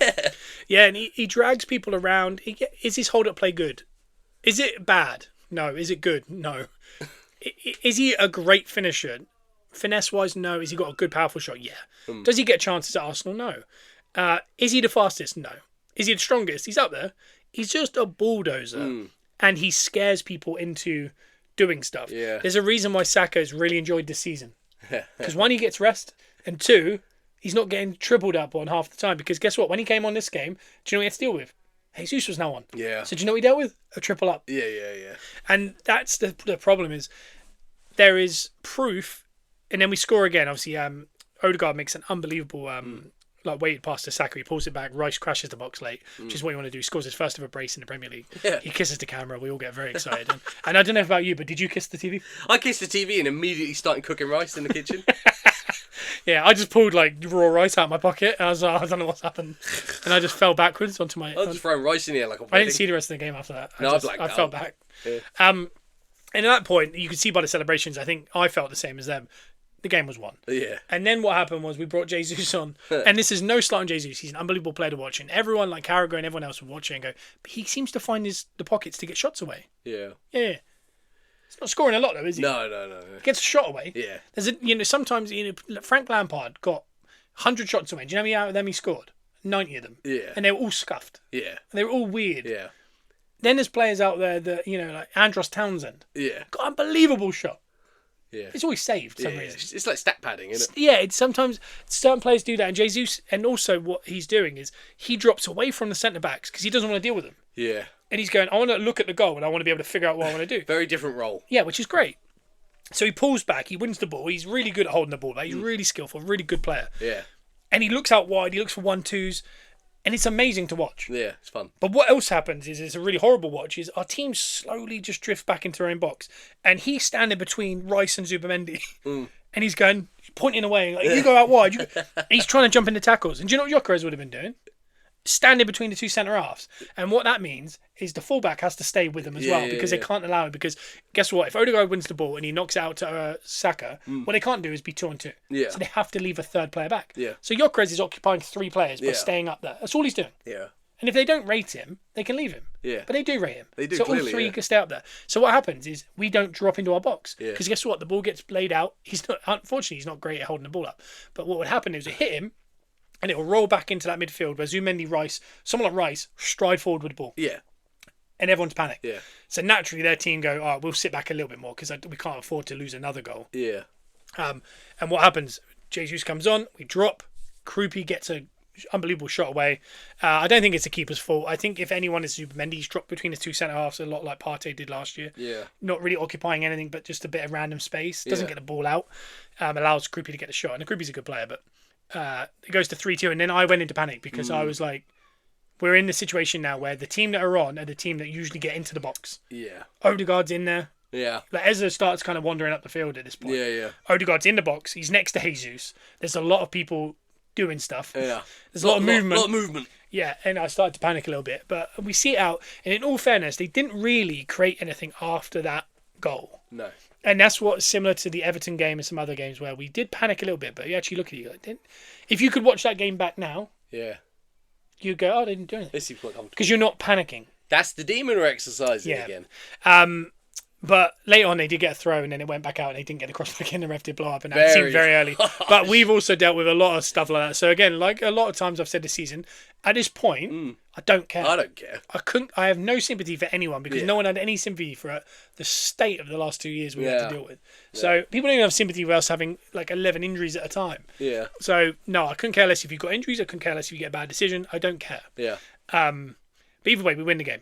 Yeah, and he drags people around. Is his hold-up play good? Is it bad? No. Is it good? No. Is he a great finisher? Finesse-wise, no. Has he got a good, powerful shot? Yeah. Does he get chances at Arsenal? No. Is he the fastest? No. Is he the strongest? He's up there. He's just a bulldozer, and he scares people into... doing stuff. Yeah. There's a reason why Saka's really enjoyed this season. Because 1, he gets rest, and 2, he's not getting tripled up on half the time. Because guess what? When he came on this game, do you know what he had to deal with? Jesus was now on. Yeah. So do you know what he dealt with? A triple up. Yeah. And that's the problem is there is proof, and then we score again. Obviously, Odegaard makes an unbelievable weighted pass to Saka. He pulls it back. Rice crashes the box late, which is what you want to do. He scores his first ever brace in the Premier League. Yeah. He kisses the camera. We all get very excited. And I don't know about you, but did you kiss the TV? I kissed the TV and immediately started cooking rice in the kitchen. Yeah, I just pulled raw rice out of my pocket. And I was like, I don't know what's happened. And I just fell backwards onto my... I was just throwing rice in here like a wedding. I didn't see the rest of the game after that. I fell back. Yeah. And at that point, you could see by the celebrations, I think I felt the same as them. The game was won. Yeah. And then what happened was we brought Jesus on. And this is no slight on Jesus. He's an unbelievable player to watch. And everyone like Carragher and everyone else would watch it and go, but he seems to find the pockets to get shots away. Yeah. Yeah. He's not scoring a lot though, is he? No. He gets a shot away. Yeah. There's sometimes Frank Lampard got 100 shots away. Do you know how many out of them he scored? 90 of them. Yeah. And they were all scuffed. Yeah. And they were all weird. Yeah. Then there's players out there that, like Andros Townsend. Yeah. Got an unbelievable shot. Yeah. It's always saved for some reason. It's like stat padding, isn't it? Yeah, it's sometimes certain players do that. And Jesus, and also what he's doing is he drops away from the centre-backs because he doesn't want to deal with them. Yeah. And he's going, I want to look at the goal and I want to be able to figure out what I want to do. Very different role. Yeah, which is great. So he pulls back, he wins the ball, he's really good at holding the ball. He's really skillful, really good player. Yeah. And he looks out wide, he looks for 1-2s, and it's amazing to watch. Yeah, it's fun. But what else happens is it's a really horrible watch, is our team slowly just drift back into their own box. And he's standing between Rice and Zubamendi. And he's pointing away, like, you go out wide. He's trying to jump into tackles. And do you know what Gyökeres would have been doing? standing between the two centre halves. And what that means is the fullback has to stay with them as well because they can't allow it. Because guess what? If Odegaard wins the ball and he knocks it out to Saka, what they can't do is be 2-on-2. Yeah. So they have to leave a third player back. Yeah. So Gyökeres is occupying 3 players by staying up there. That's all he's doing. Yeah. And if they don't rate him, they can leave him. Yeah. But they do rate him. They do, so clearly, all 3 can stay up there. So what happens is we don't drop into our box. Because guess what? The ball gets laid out. Unfortunately, he's not great at holding the ball up. But what would happen is it hit him, and it will roll back into that midfield where Zubimendi, Rice, someone like Rice, stride forward with the ball. Yeah. And everyone's panicked. Yeah. So naturally their team go, all right, we'll sit back a little bit more because we can't afford to lose another goal. Yeah. And what happens? Jesus comes on, we drop. Krupi gets a unbelievable shot away. I don't think it's the keeper's fault. I think if anyone is Zubimendi, he's dropped between the two centre-halves a lot like Partey did last year. Yeah. Not really occupying anything but just a bit of random space. Doesn't get the ball out. Allows Krupi to get the shot. And Krupi's a good player, but it goes to 3-2, and then I went into panic because I was like, we're in the situation now where the team that are on are the team that usually get into the box. Yeah. Odegaard's in there. Yeah. Like Ezra starts kind of wandering up the field at this point. Yeah, yeah. Odegaard's in the box. He's next to Jesus. There's a lot of people doing stuff. Yeah. There's a lot of movement. A lot of movement. Yeah, and I started to panic a little bit. But we see it out, and in all fairness, they didn't really create anything after that goal. No. And that's what's similar to the Everton game and some other games where we did panic a little bit, but you actually look at it, like, if you could watch that game back now, you'd go, oh, they didn't do anything. They seem quite comfortable. Because you're not panicking. That's the demon we're exercising again. But later on, they did get a throw, and then it went back out, and they didn't get the cross back in. The ref did blow up, and that seemed very early. But we've also dealt with a lot of stuff like that. So again, like a lot of times I've said this season, at this point, I don't care. I don't care. I have no sympathy for anyone because no one had any sympathy for the state of the last 2 years we had to deal with. So people don't even have sympathy with us having like 11 injuries at a time. Yeah. So no, I couldn't care less if you've got injuries. I couldn't care less if you get a bad decision. I don't care. Yeah. But either way, we win the game.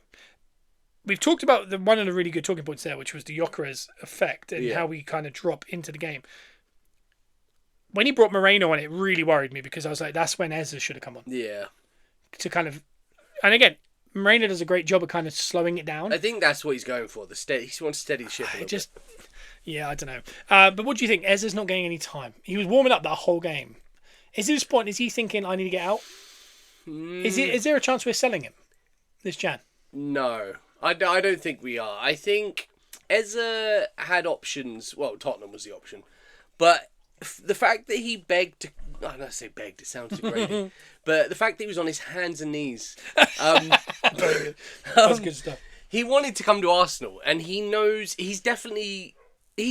We've talked about one of the really good talking points there, which was the Gyökeres effect and how we kind of drop into the game. When he brought Moreno on, it really worried me because I was like, that's when Ezra should have come on. Yeah. To kind of, and again, Moreno does a great job of kind of slowing it down. I think that's what he's going for. He wants to steady the ship a little bit. Yeah, I don't know. But what do you think? Ezra's not getting any time. He was warming up that whole game. Is at this point, is he thinking, I need to get out? Is there a chance we're selling him this Jan? No. I don't think we are. I think Eze had options. Well, Tottenham was the option. But the fact that he begged to... I don't say begged, it sounds degrading. But the fact that he was on his hands and knees... Very good. That's good stuff. He wanted to come to Arsenal, and he knows... He's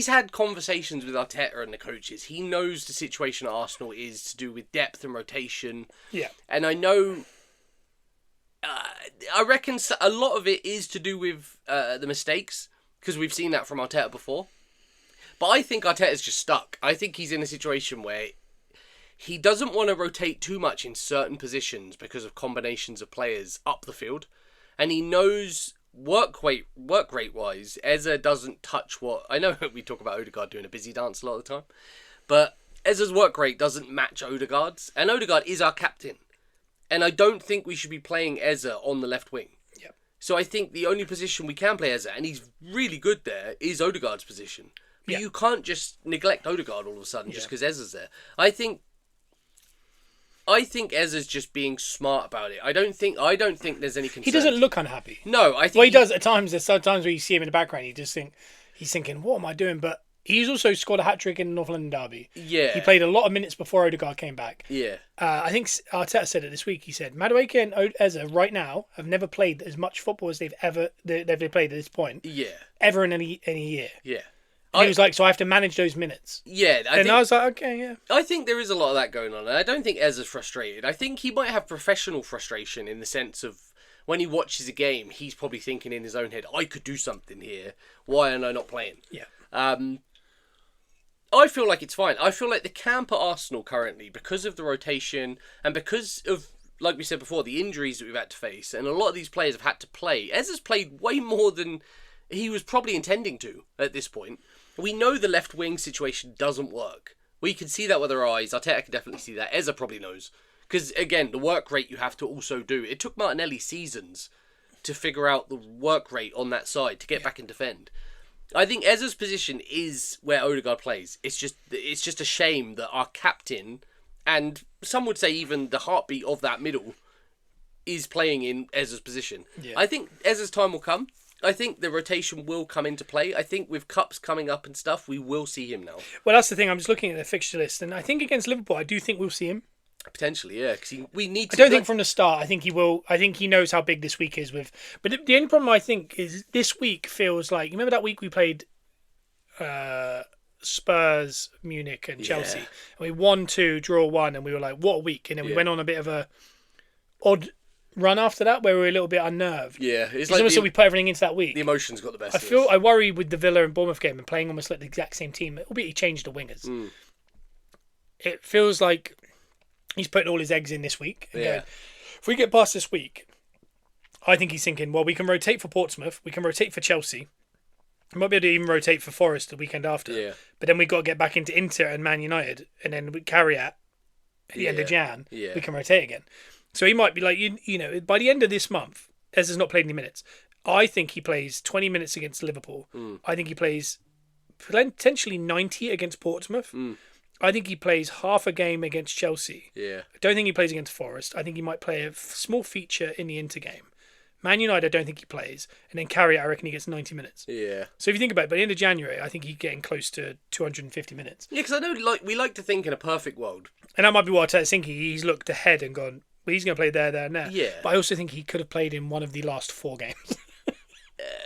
had conversations with Arteta and the coaches. He knows the situation at Arsenal is to do with depth and rotation. Yeah. And I know... I reckon a lot of it is to do with the mistakes, because we've seen that from Arteta before. But I think Arteta's just stuck. I think he's in a situation where he doesn't want to rotate too much in certain positions because of combinations of players up the field. And he knows work rate wise, Eze doesn't touch what... I know we talk about Odegaard doing a busy dance a lot of the time, but Eze's work rate doesn't match Odegaard's. And Odegaard is our captain. And I don't think we should be playing Eze on the left wing. Yep. So I think the only position we can play Eze, and he's really good there, is Odegaard's position. But you can't just neglect Odegaard all of a sudden just because Eze's there. I think Eze's just being smart about it. I don't think there's any concern. He doesn't look unhappy. No, I think... Well, he does at times. There's sometimes where you see him in the background, he's thinking, what am I doing? But he's also scored a hat-trick in the North London derby. Yeah. He played a lot of minutes before Odegaard came back. Yeah. I think Arteta said it this week. He said, Madueke and Eze right now have never played as much football as they've played at this point. Yeah. Ever in any year. Yeah. And he was like, so I have to manage those minutes. Yeah. I was like, okay, yeah. I think there is a lot of that going on. I don't think Eze's frustrated. I think he might have professional frustration in the sense of when he watches a game, he's probably thinking in his own head, I could do something here. Why am I not playing? Yeah. I feel like it's fine. I feel like the camp at Arsenal currently, because of the rotation and because of, like we said before, the injuries that we've had to face, and a lot of these players have had to play. Eze's played way more than he was probably intending to at this point. We know the left wing situation doesn't work. We can see that with our eyes. Arteta can definitely see that. Eze probably knows. Because, again, the work rate you have to also do. It took Martinelli seasons to figure out the work rate on that side, to get back and defend. I think Eze's position is where Odegaard plays. It's just a shame that our captain, and some would say even the heartbeat of that middle, is playing in Ez's position. Yeah. I think Ez's time will come. I think the rotation will come into play. I think with cups coming up and stuff, we will see him now. Well, that's the thing. I'm just looking at the fixture list, and I think against Liverpool, I do think we'll see him. Potentially, yeah, because we need to... I don't think from the start. I think he will. I think he knows how big this week is with... But the only problem, I think, is this week feels like... You remember that week we played Spurs, Munich and Chelsea? Yeah. And we won 2, draw 1, and we were like, what a week. And then we went on a bit of a odd run after that where we were a little bit unnerved. Yeah. It's almost like we put everything into that week. The emotions got the best of us. I worry with the Villa and Bournemouth game and playing almost like the exact same team, albeit he changed the wingers. It feels like he's putting all his eggs in this week. And going, if we get past this week, I think he's thinking, well, we can rotate for Portsmouth, we can rotate for Chelsea, we might be able to even rotate for Forest the weekend after. Yeah. But then we've got to get back into Inter and Man United, and then we carry at the end of Jan, we can rotate again. So he might be like, you know, by the end of this month, Ez has not played any minutes. I think he plays 20 minutes against Liverpool. I think he plays potentially 90 against Portsmouth. I think he plays half a game against Chelsea. Yeah. I don't think he plays against Forest. I think he might play a small feature in the Inter game. Man United, I don't think he plays. And then Carrier, I reckon he gets 90 minutes. Yeah. So if you think about it, by the end of January, I think he's getting close to 250 minutes. Yeah, because I know we like to think in a perfect world. And that might be what Arteta's thinking. He's looked ahead and gone, well, he's going to play there, and there. Yeah. But I also think he could have played in one of the last 4 games.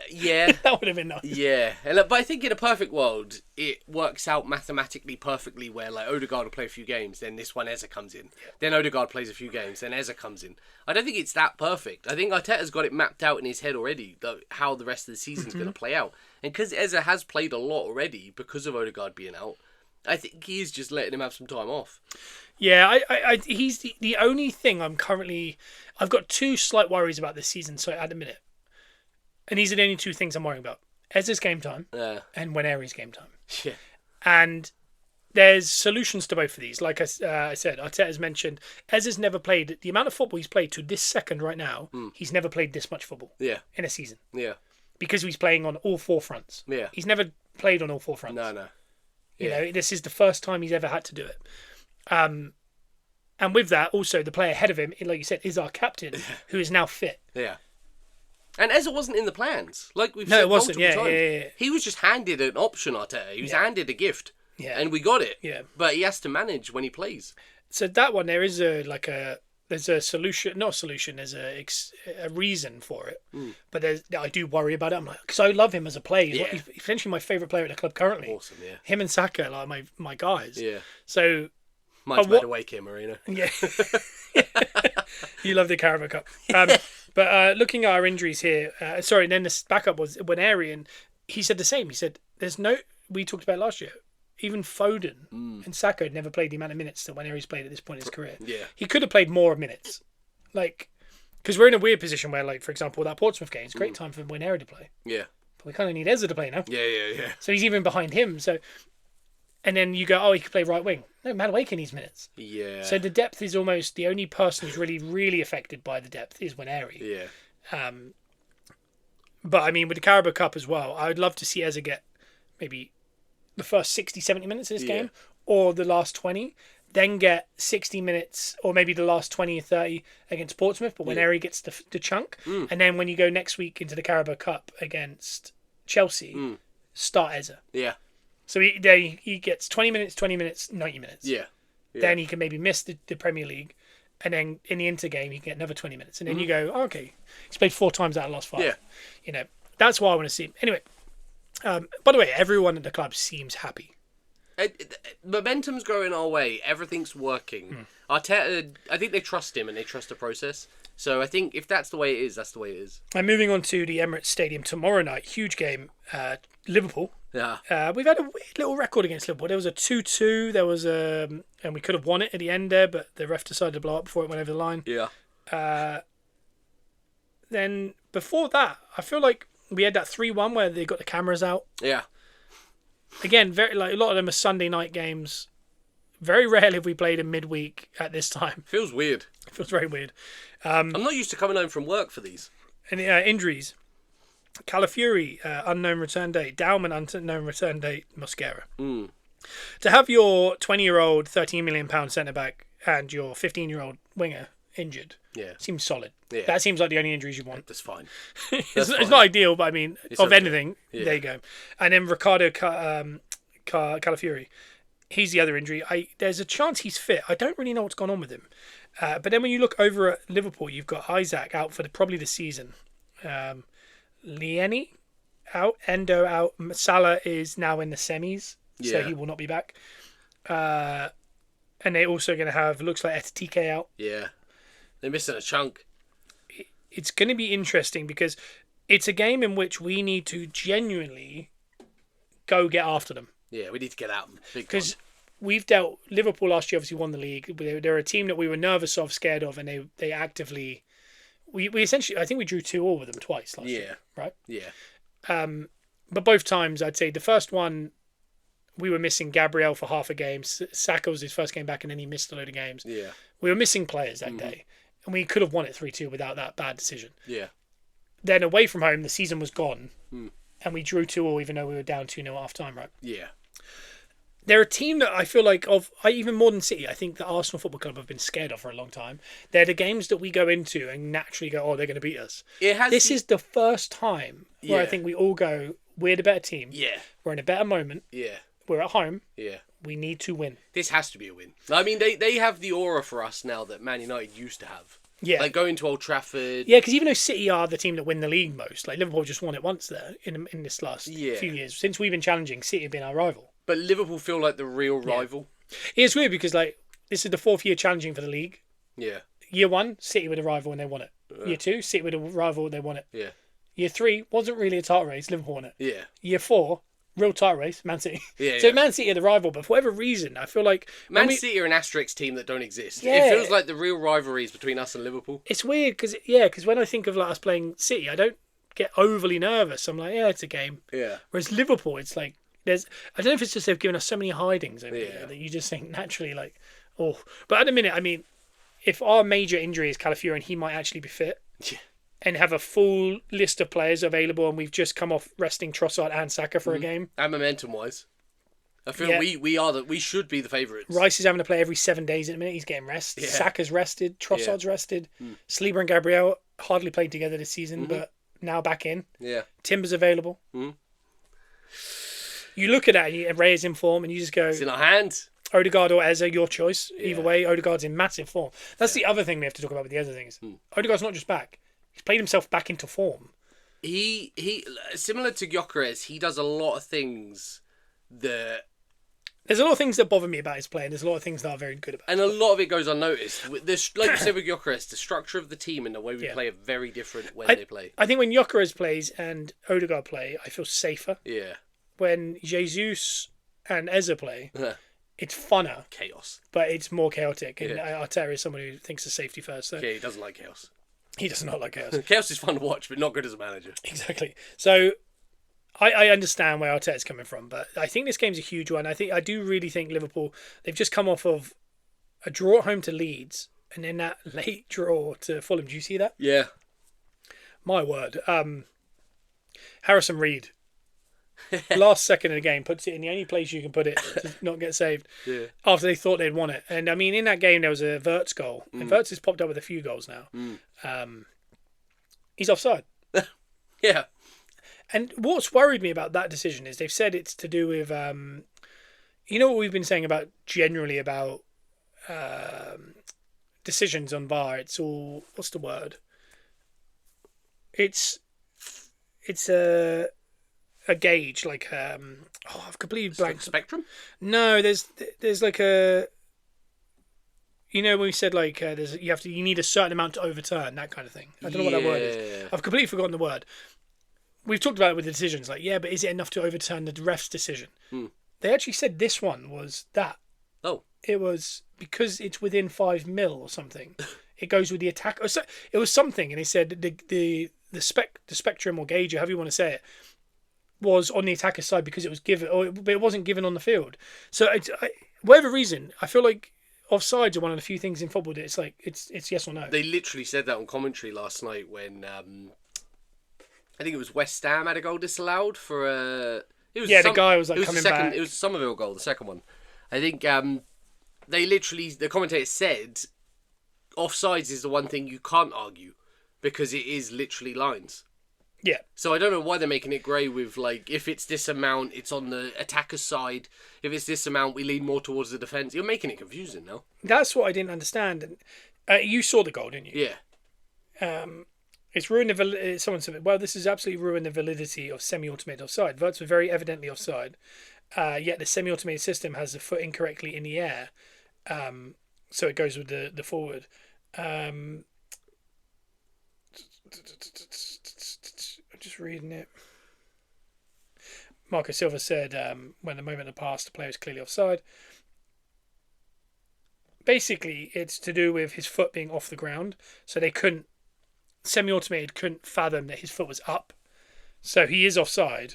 Yeah. That would have been nice. Yeah. But I think in a perfect world, it works out mathematically perfectly where like Odegaard will play a few games, then this one Eza comes in. Yeah. Then Odegaard plays a few games, then Eza comes in. I don't think it's that perfect. I think Arteta's got it mapped out in his head already, how the rest of the season's going to play out. And because Eza has played a lot already because of Odegaard being out, I think he is just letting him have some time off. Yeah, he's the only thing I've got 2 slight worries about this season, so at the minute. And these are the only 2 things I'm worrying about. Ez's game time and Waneri's game time. Yeah. And there's solutions to both of these. Like I said, Arteta's mentioned, Ez has never played, the amount of football he's played to this second right now, he's never played this much football in a season. Yeah. Because he's playing on all 4 fronts. Yeah. He's never played on all 4 fronts. No. Yeah. You know, this is the first time he's ever had to do it. And with that, also, the player ahead of him, like you said, is our captain, who is now fit. Yeah. And Eza wasn't in the plans. Like we've said multiple times. Yeah. He was just handed an option, Arteta. He was handed a gift. Yeah. And we got it. Yeah. But he has to manage when he plays. So that one, there's a solution, not a solution, there's a reason for it. But I do worry about it. I'm like, because I love him as a player. He's essentially my favourite player at the club currently. Awesome, yeah. Him and Saka are like my guys. Yeah. So... Might made away, Kim Marino. Yeah. You love the Carabao Cup. But looking at our injuries here, then the backup was Waneri, and he said the same. He said, we talked about last year, even Foden and Saka had never played the amount of minutes that Waneri's played at this point in his career. Yeah. He could have played more minutes. Like, because we're in a weird position where, like, for example, that Portsmouth game, it's a great time for Waneri to play. Yeah. But we kind of need Eza to play now. Yeah. So he's even behind him, so... And then you go, oh, he could play right wing. No, Madueke needs minutes. Yeah. So the depth is almost the only person who's really, really affected by the depth is Waneri. Yeah. But I mean, with the Carabao Cup as well, I would love to see Eza get maybe the first 60, 70 minutes of this game, or the last 20, then get 60 minutes, or maybe the last 20 or 30 against Portsmouth, but Waneri gets the chunk. And then when you go next week into the Carabao Cup against Chelsea, start Eza. Yeah. So he gets 20 minutes, 90 minutes. Yeah. Then he can maybe miss the Premier League. And then in the Inter game, he can get another 20 minutes. And then you go, okay, he's played 4 times out of the last 5. Yeah. You know, that's why I want to see him. Anyway, by the way, everyone at the club seems happy. Momentum's going our way. Everything's working. Arteta, I think they trust him and they trust the process. So I think if that's the way it is, that's the way it is. And moving on to the Emirates Stadium tomorrow night, huge game, Liverpool. Yeah. We've had a weird little record against Liverpool. There was a 2-2. There was and we could have won it at the end there, but the ref decided to blow up before it went over the line. Yeah. Then before that, I feel like we had that 3-1 where they got the cameras out. Yeah. Again, very like a lot of them are Sunday night games. Very rarely have we played in midweek at this time. Feels weird. It feels very weird. I'm not used to coming home from work for these. And injuries. Calafiori, unknown return date. Dowman, unknown return date. Mosquera. To have your 20-year-old, £13 million centre-back and your 15-year-old winger injured. Yeah. Seems solid. Yeah. That seems like the only injuries you want. That's fine. It's not ideal, but I mean, It's of okay. anything, Yeah. there you go. And then Ricardo Calafiori, he's the other injury. There's a chance he's fit. I don't really know what's gone on with him. But then when you look over at Liverpool, you've got Isaac out for probably the season. Lieni out. Endo out. Salah is now in the semis, so he will not be back. And they're also going to have, looks like SEATGEEK out. Yeah. They're missing a chunk. It's going to be interesting because it's a game in which we need to genuinely go get after them. Yeah, we need to get out them. Because we've dealt... Liverpool last year obviously won the league. They're a team that we were nervous of, scared of, and they actively... We essentially... I think we drew 2-2 with them twice last year, right? Yeah. But both times, I'd say the first one, we were missing Gabriel for half a game. Saka was his first game back, and then he missed a load of games. Yeah. We were missing players that day, and we could have won it 3-2 without that bad decision. Yeah. Then away from home, the season was gone, and we drew 2-2 even though we were down 2-0 at half-time, right? Yeah. They're a team that I feel like, even more than City, I think the Arsenal Football Club have been scared of for a long time. They're the games that we go into and naturally go, oh, they're going to beat us. This is the first time where I think we all go, we're the better team. Yeah. We're in a better moment. Yeah. We're at home. Yeah. We need to win. This has to be a win. I mean, they have the aura for us now that Man United used to have. Yeah. Like going to Old Trafford. Yeah, because even though City are the team that win the league most, like Liverpool just won it once there in this last few years. Since we've been challenging, City have been our rival. But Liverpool feel like the real rival. It's weird because like this is the 4th year challenging for the league. Yeah. Year 1, City were the rival and they won it. Year 2, City were the rival and they won it. Yeah. Year 3 wasn't really a title race, Liverpool won it. Yeah. Year 4, real title race, Man City. Yeah, So Man City are the rival, but for whatever reason, I feel like Man City are an asterisk team that don't exist. Yeah. It feels like the real rivalry is between us and Liverpool. It's weird because when I think of like us playing City, I don't get overly nervous. I'm like, yeah, it's a game. Yeah. Whereas Liverpool, it's like I don't know if it's just they've given us so many hidings over here that you just think naturally like, oh. But at the minute, I mean, if our major injury is Calafiori and he might actually be fit and have a full list of players available, and we've just come off resting Trossard and Saka for a game. And momentum-wise. I feel we should be the favourites. Rice is having to play every 7 days at the minute. He's getting rest. Yeah. Saka's rested. Trossard's rested. Sleeper and Gabriel hardly played together this season, but now back in. Yeah. Timber's available. You look at that, and Reyes in form, and you just go... It's in our hands. Odegaard or Eze, your choice. Either way, Odegaard's in massive form. That's the other thing we have to talk about with the other things. Odegaard's not just back. He's played himself back into form. He similar to Gyökeres, he does a lot of things that... There's a lot of things that bother me about his play, and there's a lot of things that are very good about And a lot of it goes unnoticed. Like you said with Gyökeres, the structure of the team and the way we play are very different when they play. I think when Gyökeres plays and Odegaard play, I feel safer. Yeah. When Jesus and Eze play, it's funner. Chaos. But it's more chaotic. And Arteta is someone who thinks of safety first. So. Yeah, he doesn't like chaos. He does not like chaos. Chaos is fun to watch, but not good as a manager. Exactly. So I understand where Arteta's coming from, but I think this game's a huge one. I do really think Liverpool, they've just come off of a draw at home to Leeds and then that late draw to Fulham. Do you see that? Yeah. My word. Harrison Reed. Last second of the game, puts it in the only place you can put it to not get saved. Yeah. After they thought they'd won it. And I mean, in that game, there was a Wirtz goal. And Wirtz has popped up with a few goals now. He's offside. Yeah. And what's worried me about that decision is they've said it's to do with, you know what we've been saying about generally about decisions on VAR. It's all, what's the word? It's a gauge, like I've completely blanked. Spectrum? No, there's like a, you know, when we said like you need a certain amount to overturn, that kind of thing. I don't know what that word is. I've completely forgotten the word. We've talked about it with the decisions, like but is it enough to overturn the ref's decision? They actually said this one was that. Oh, it was because it's within 5 mil or something. It goes with the attack. It was something, and he said the spectrum or gauge, or however you want to say it, was on the attacker's side because it was given, but it wasn't given on the field. So, whatever reason, I feel like offsides are one of the few things in football that it's like it's yes or no. They literally said that on commentary last night when I think it was West Ham had a goal disallowed for a. The guy was like coming back. It was the Somerville goal, the second one. I think the commentator said offsides is the one thing you can't argue because it is literally lines. Yeah. So I don't know why they're making it grey with, like, if it's this amount, it's on the attacker's side. If it's this amount, we lean more towards the defence. You're making it confusing now. That's what I didn't understand. And you saw the goal, didn't you? Yeah. It's ruined the validity. Someone said, well, this has absolutely ruined the validity of semi-automated offside. Votes were very evidently offside. Yet the semi-automated system has the foot incorrectly in the air. So it goes with the forward. I'm just reading it. Marco Silva said, when the moment had passed, the player was clearly offside. Basically, it's to do with his foot being off the ground. So they couldn't, semi-automated couldn't fathom that his foot was up. So he is offside,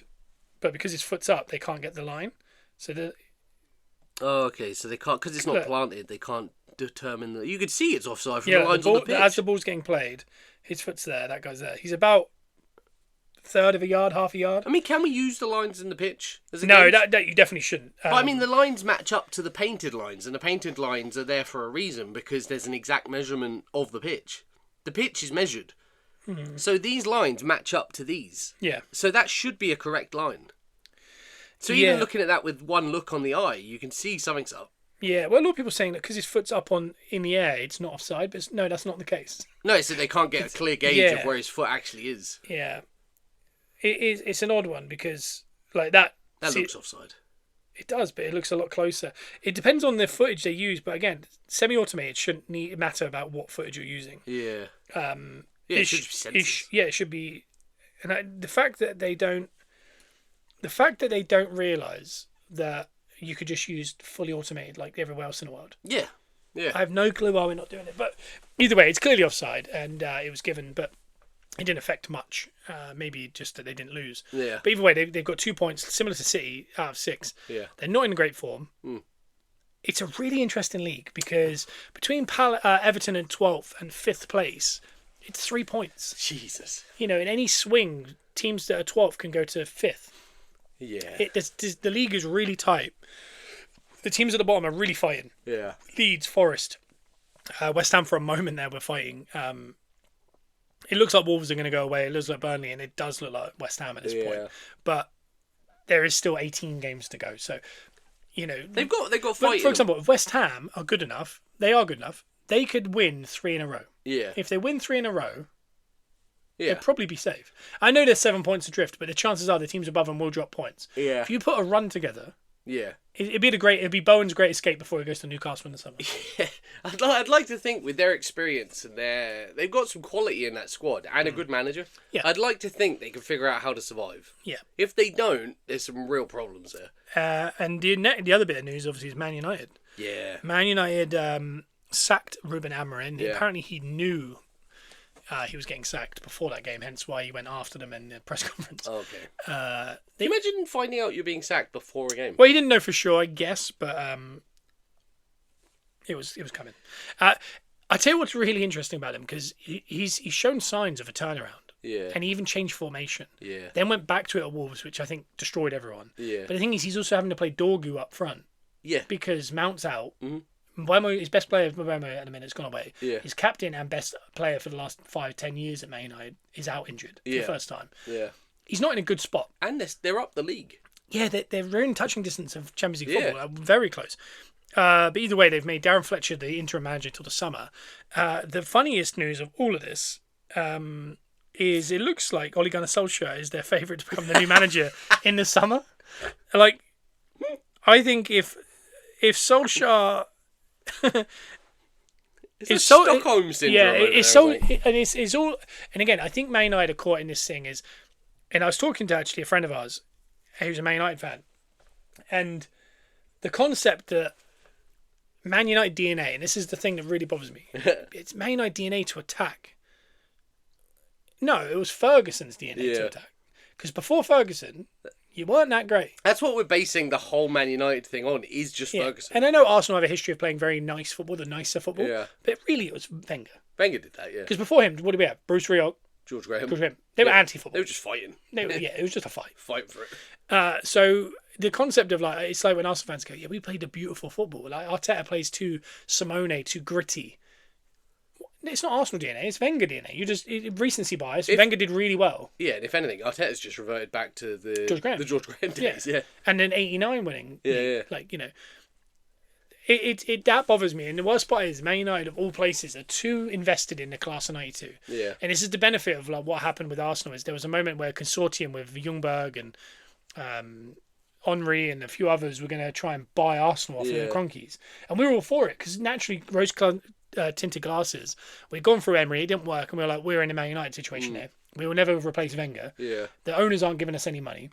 but because his foot's up, they can't get the line. So Oh, okay. So they can't, because it's not planted, they can't determine that. You could see it's offside from the lines on the pitch. As the ball's getting played, his foot's there, that guy's there. He's about a third of a yard, half a yard. I mean, can we use the lines in the pitch? No, that you definitely shouldn't. But I mean, the lines match up to the painted lines, and the painted lines are there for a reason, because there's an exact measurement of the pitch. The pitch is measured. So these lines match up to these. Yeah. So that should be a correct line. So even looking at that with one look on the eye, you can see something's up. Yeah, well, a lot of people are saying that because his foot's up in the air, it's not offside, but no, that's not the case. No, so they can't get a clear gauge of where his foot actually is. Yeah. It's an odd one because, like, that looks offside. It does, but it looks a lot closer. It depends on the footage they use, but again, semi-automated shouldn't matter about what footage you're using. Yeah. It should be sensors. It should be. And the fact that they don't realise that you could just use fully automated like everywhere else in the world. Yeah. I have no clue why we're not doing it, but either way, it's clearly offside, and it was given, but it didn't affect much. Maybe just that they didn't lose. Yeah. But either way, they've got 2 points, similar to City, out of 6. Yeah. They're not in great form. It's a really interesting league because between Everton in 12th and 5th place, it's 3 points. Jesus. You know, in any swing, teams that are 12th can go to 5th. Yeah. The league is really tight. The teams at the bottom are really fighting. Yeah. Leeds, Forest, West Ham for a moment there were fighting. It looks like Wolves are going to go away. It looks like Burnley, and it does look like West Ham at this point. But there is still 18 games to go. So, you know, they've got fighting. For example, if West Ham are good enough, they could win 3 in a row. Yeah. If they win 3 in a row, they'll probably be safe. I know there's 7 points adrift, but the chances are the teams above them will drop points. Yeah. If you put a run together, it'd be Bowen's great escape before he goes to Newcastle in the summer. Yeah. I'd like to think with their experience and they've got some quality in that squad and a good manager. Yeah. I'd like to think they can figure out how to survive. Yeah. If they don't, there's some real problems there. And the other bit of news, obviously, is Man United. Yeah. Man United sacked Ruben Amorim. Yeah. Apparently, he knew he was getting sacked before that game, hence why he went after them in the press conference. Okay. Can you imagine finding out you're being sacked before a game? Well, he didn't know for sure, I guess, but it was coming. I tell you what's really interesting about him, because he's shown signs of a turnaround. Yeah. And he even changed formation. Yeah. Then went back to it at Wolves, which I think destroyed everyone. Yeah. But the thing is, he's also having to play Dorgu up front. Yeah. Because Mount's out. Mm-hmm. Mbeumo, his best player, Mbeumo at the minute, has gone away. Yeah. His captain and best player for the last 5-10 years at Man United is out injured for the first time. Yeah. He's not in a good spot. And they're up the league. Yeah, they're in touching distance of Champions League football. Very close. But either way, they've made Darren Fletcher the interim manager till the summer. The funniest news of all of this is it looks like Ole Gunnar Solskjaer is their favourite to become the new manager in the summer. Like, I think if Solskjaer... It's Stockholm syndrome. Yeah, it's all. And again, I think Man United are caught in this thing and I was talking to actually a friend of ours who's a Man United fan, and the concept that Man United DNA, and this is the thing that really bothers me, it's Man United DNA to attack. No, it was Ferguson's DNA to attack, because before Ferguson, you weren't that great. That's what we're basing the whole Man United thing on, is just Ferguson. And I know Arsenal have a history of playing very nice football, the nicer football. Yeah. But really, it was Wenger. Wenger did that, yeah. Because before him, what did we have? Bruce Rioch. George Graham. They were anti-football. They were just fighting. It was just a fight. Fighting for it. So the concept of, like, it's like when Arsenal fans go, we played a beautiful football. Like, Arteta plays too Simone, too gritty. It's not Arsenal DNA. It's Wenger DNA. Recency bias. Wenger did really well. Yeah, and if anything, Arteta's just reverted back to the George Graham days. Yeah. And then 89 winning. Yeah. Like, it that bothers me. And the worst part is Man United of all places are too invested in the class of '92. Yeah. And this is the benefit of like what happened with Arsenal. Is there was a moment where a consortium with Ljungberg and Henry and a few others were going to try and buy Arsenal off of the Cronkies, and we were all for it because naturally rose tinted glasses. We'd gone through Emery, it didn't work, and we were like, we're in a Man United situation here. We will never replace Wenger. Yeah. The owners aren't giving us any money.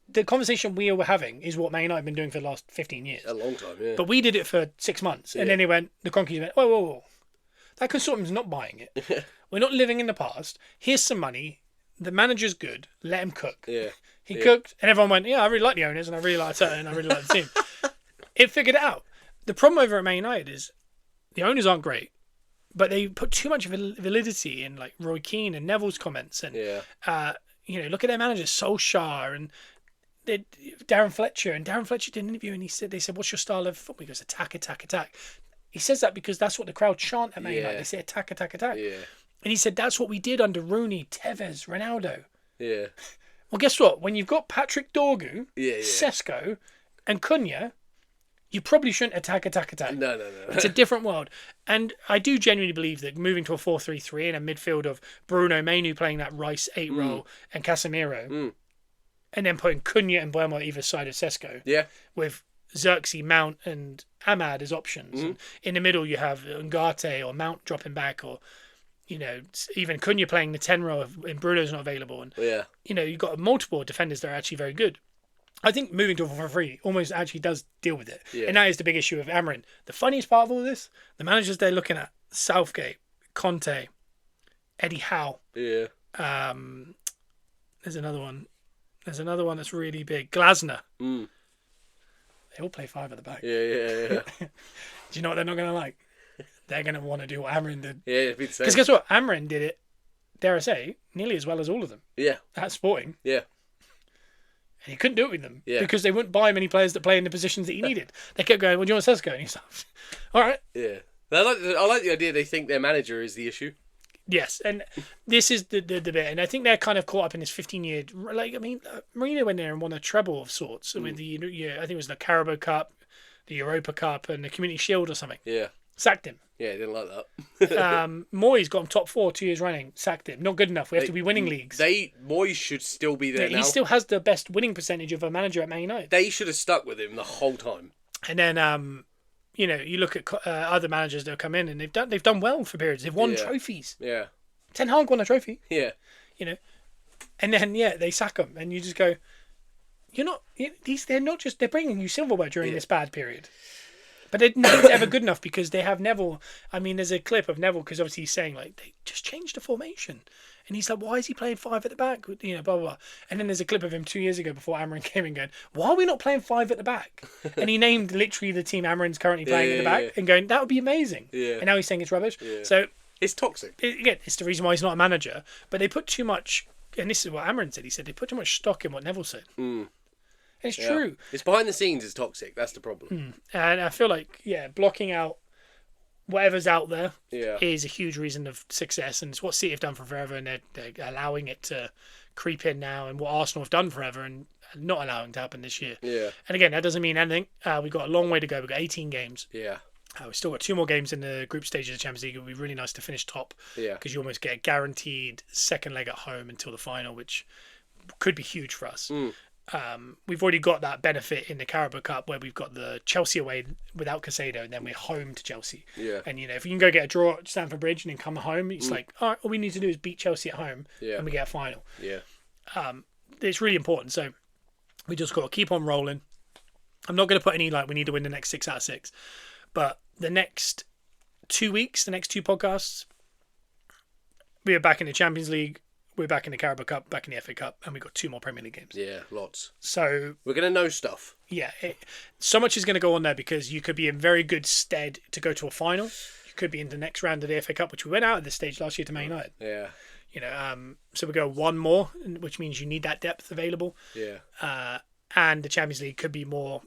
The conversation we were having is what Man United have been doing for the last 15 years. A long time, yeah. But we did it for 6 months, and then the Cronkies went, whoa. That consortium's not buying it. We're not living in the past. Here's some money. The manager's good. Let him cook. Yeah. He cooked, and everyone went, I really like the owners, and I really like Arteta, and I really like the team. It figured it out. The problem over at Man United is the owners aren't great, but they put too much validity in like Roy Keane and Neville's comments, and look at their managers, Solskjaer and Darren Fletcher. And Darren Fletcher did an interview, and they said, "What's your style of football?" He goes, "Attack, attack, attack." He says that because that's what the crowd chant at Man United. They say, "Attack, attack, attack." Yeah. And he said that's what we did under Rooney, Tevez, Ronaldo. Yeah. Well, guess what? When you've got Patrick Dorgu, Yeah. Sesko, and Cunha, you probably shouldn't attack. No. It's a different world. And I do genuinely believe that moving to a 4-3-3 and a midfield of Bruno Mainu playing that Rice 8 role and Casemiro, and then putting Cunha and Bournemouth either side of Sesko, with Xerxes, Mount and Ahmad as options. And in the middle you have Ngate or Mount dropping back, or even Cunha playing the 10 role and Bruno's not available. And you've got multiple defenders that are actually very good. I think moving to a 4-3 almost actually does deal with it. Yeah. And that is the big issue of Amarin. The funniest part of all this, the managers they're looking at, Southgate, Conte, Eddie Howe. Yeah. There's another one. That's really big. Glasner. They all play 5 at the back. Yeah. Do you know what they're not going to like? They're going to want to do what Amarin did. Yeah, it'd be the same. Because guess what? Amarin did it, dare I say, nearly as well as all of them. Yeah. At Sporting. Yeah. And he couldn't do it with them because they wouldn't buy many players that play in the positions that he needed. They kept going, "Well, do you want Sesko?" And he's like, "All right." Yeah. I like the idea they think their manager is the issue. Yes, and this is the bit. And I think they're kind of caught up in this 15-year... Mourinho went there and won a treble of sorts. With I think it was the Carabao Cup, the Europa Cup, and the Community Shield or something. Yeah. Sacked him. Yeah, he didn't like that. Moyes got him top 4 2 years running. Sacked him. Not good enough. We have to be winning leagues. Moyes should still be there now. He still has the best winning percentage of a manager at Man United. They should have stuck with him the whole time. And then, you look at other managers that have come in and they've done well for periods. They've won trophies. Yeah. Ten Hag won a trophy. Yeah. And then they sack them, and you just go, they're bringing you silverware during this bad period. But nothing's ever good enough because they have Neville. I mean, there's a clip of Neville because obviously he's saying like they just changed the formation, and he's like, why is he playing 5 at the back? Blah blah blah. And then there's a clip of him 2 years ago before Amarin came in going, why are we not playing 5 at the back? And he named literally the team Amarin's currently playing at the back and going, that would be amazing. Yeah. And now he's saying it's rubbish. Yeah. So it's toxic. Again, it's the reason why he's not a manager. But they put too much, and this is what Amarin said. He said they put too much stock in what Neville said. It's true. It's behind the scenes is toxic. That's the problem. And I feel like, blocking out whatever's out there is a huge reason of success. And it's what City have done for forever. And they're allowing it to creep in now. And what Arsenal have done forever and not allowing to happen this year. Yeah. And again, that doesn't mean anything. We've got a long way to go. We've got 18 games. Yeah. We've still got 2 more games in the group stages of the Champions League. It would be really nice to finish top. Yeah. Because you almost get a guaranteed second leg at home until the final, which could be huge for us. We've already got that benefit in the Carabao Cup where we've got the Chelsea away without Caicedo, and then we're home to Chelsea. Yeah. And if you can go get a draw at Stamford Bridge and then come home, it's like, all right, all we need to do is beat Chelsea at home, and we get a final. Yeah. It's really important. So we just got to keep on rolling. I'm not going to put any we need to win the next 6 out of 6, but the next 2 weeks, the next 2 podcasts, we are back in the Champions League. We're back in the Carabao Cup, back in the FA Cup, and we've got 2 more Premier League games. Yeah, lots. So we're going to know stuff. Yeah, so much is going to go on there because you could be in very good stead to go to a final. You could be in the next round of the FA Cup, which we went out at this stage last year to Man United. Yeah. So we go 1 more, which means you need that depth available. Yeah. And the Champions League could be more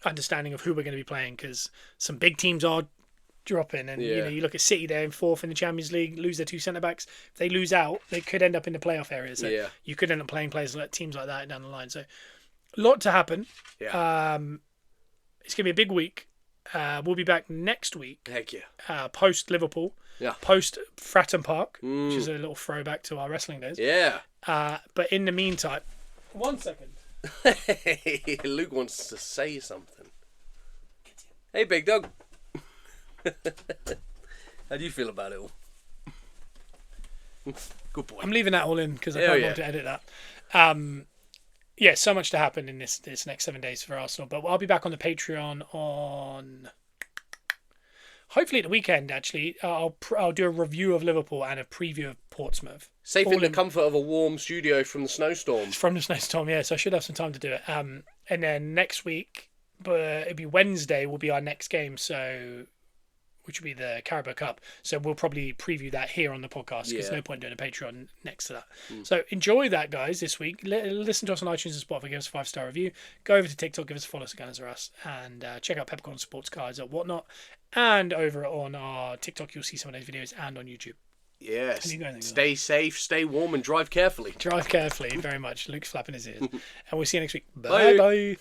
understanding of who we're going to be playing because some big teams are dropping. And you look at City, they're in fourth in the Champions League, lose their 2 centre backs. If they lose out, they could end up in the playoff area. So you could end up playing players like teams like that down the line. So a lot to happen. Yeah. It's gonna be a big week. We'll be back next week. Heck yeah. Post Liverpool. Yeah. Post Fratton Park, which is a little throwback to our wrestling days. Yeah. But in the meantime, 1 second. Luke wants to say something. Hey, big dog. How do you feel about it all? Good boy. I'm leaving that all in because I can't want to edit that. So much to happen in this next 7 days for Arsenal. But I'll be back on the Patreon on hopefully at the weekend. Actually, I'll do a review of Liverpool and a preview of Portsmouth. Safe in the comfort of a warm studio from the snowstorm. From the snowstorm, yeah. So I should have some time to do it. And then next week, but it'll be Wednesday, will be our next game. So, which will be the Carabao Cup. So we'll probably preview that here on the podcast because there's no point doing a Patreon next to that. So enjoy that, guys, this week. Listen to us on iTunes and Spotify. Give us a 5-star review. Go over to TikTok. Give us a follow. So Gunners Are Us. And check out Peppercorn Sports Cards and whatnot. And over on our TikTok, you'll see some of those videos and on YouTube. Yes. Stay safe, stay warm, and drive carefully. Drive carefully, very much. Luke's flapping his ears. And we'll see you next week. Bye. Bye.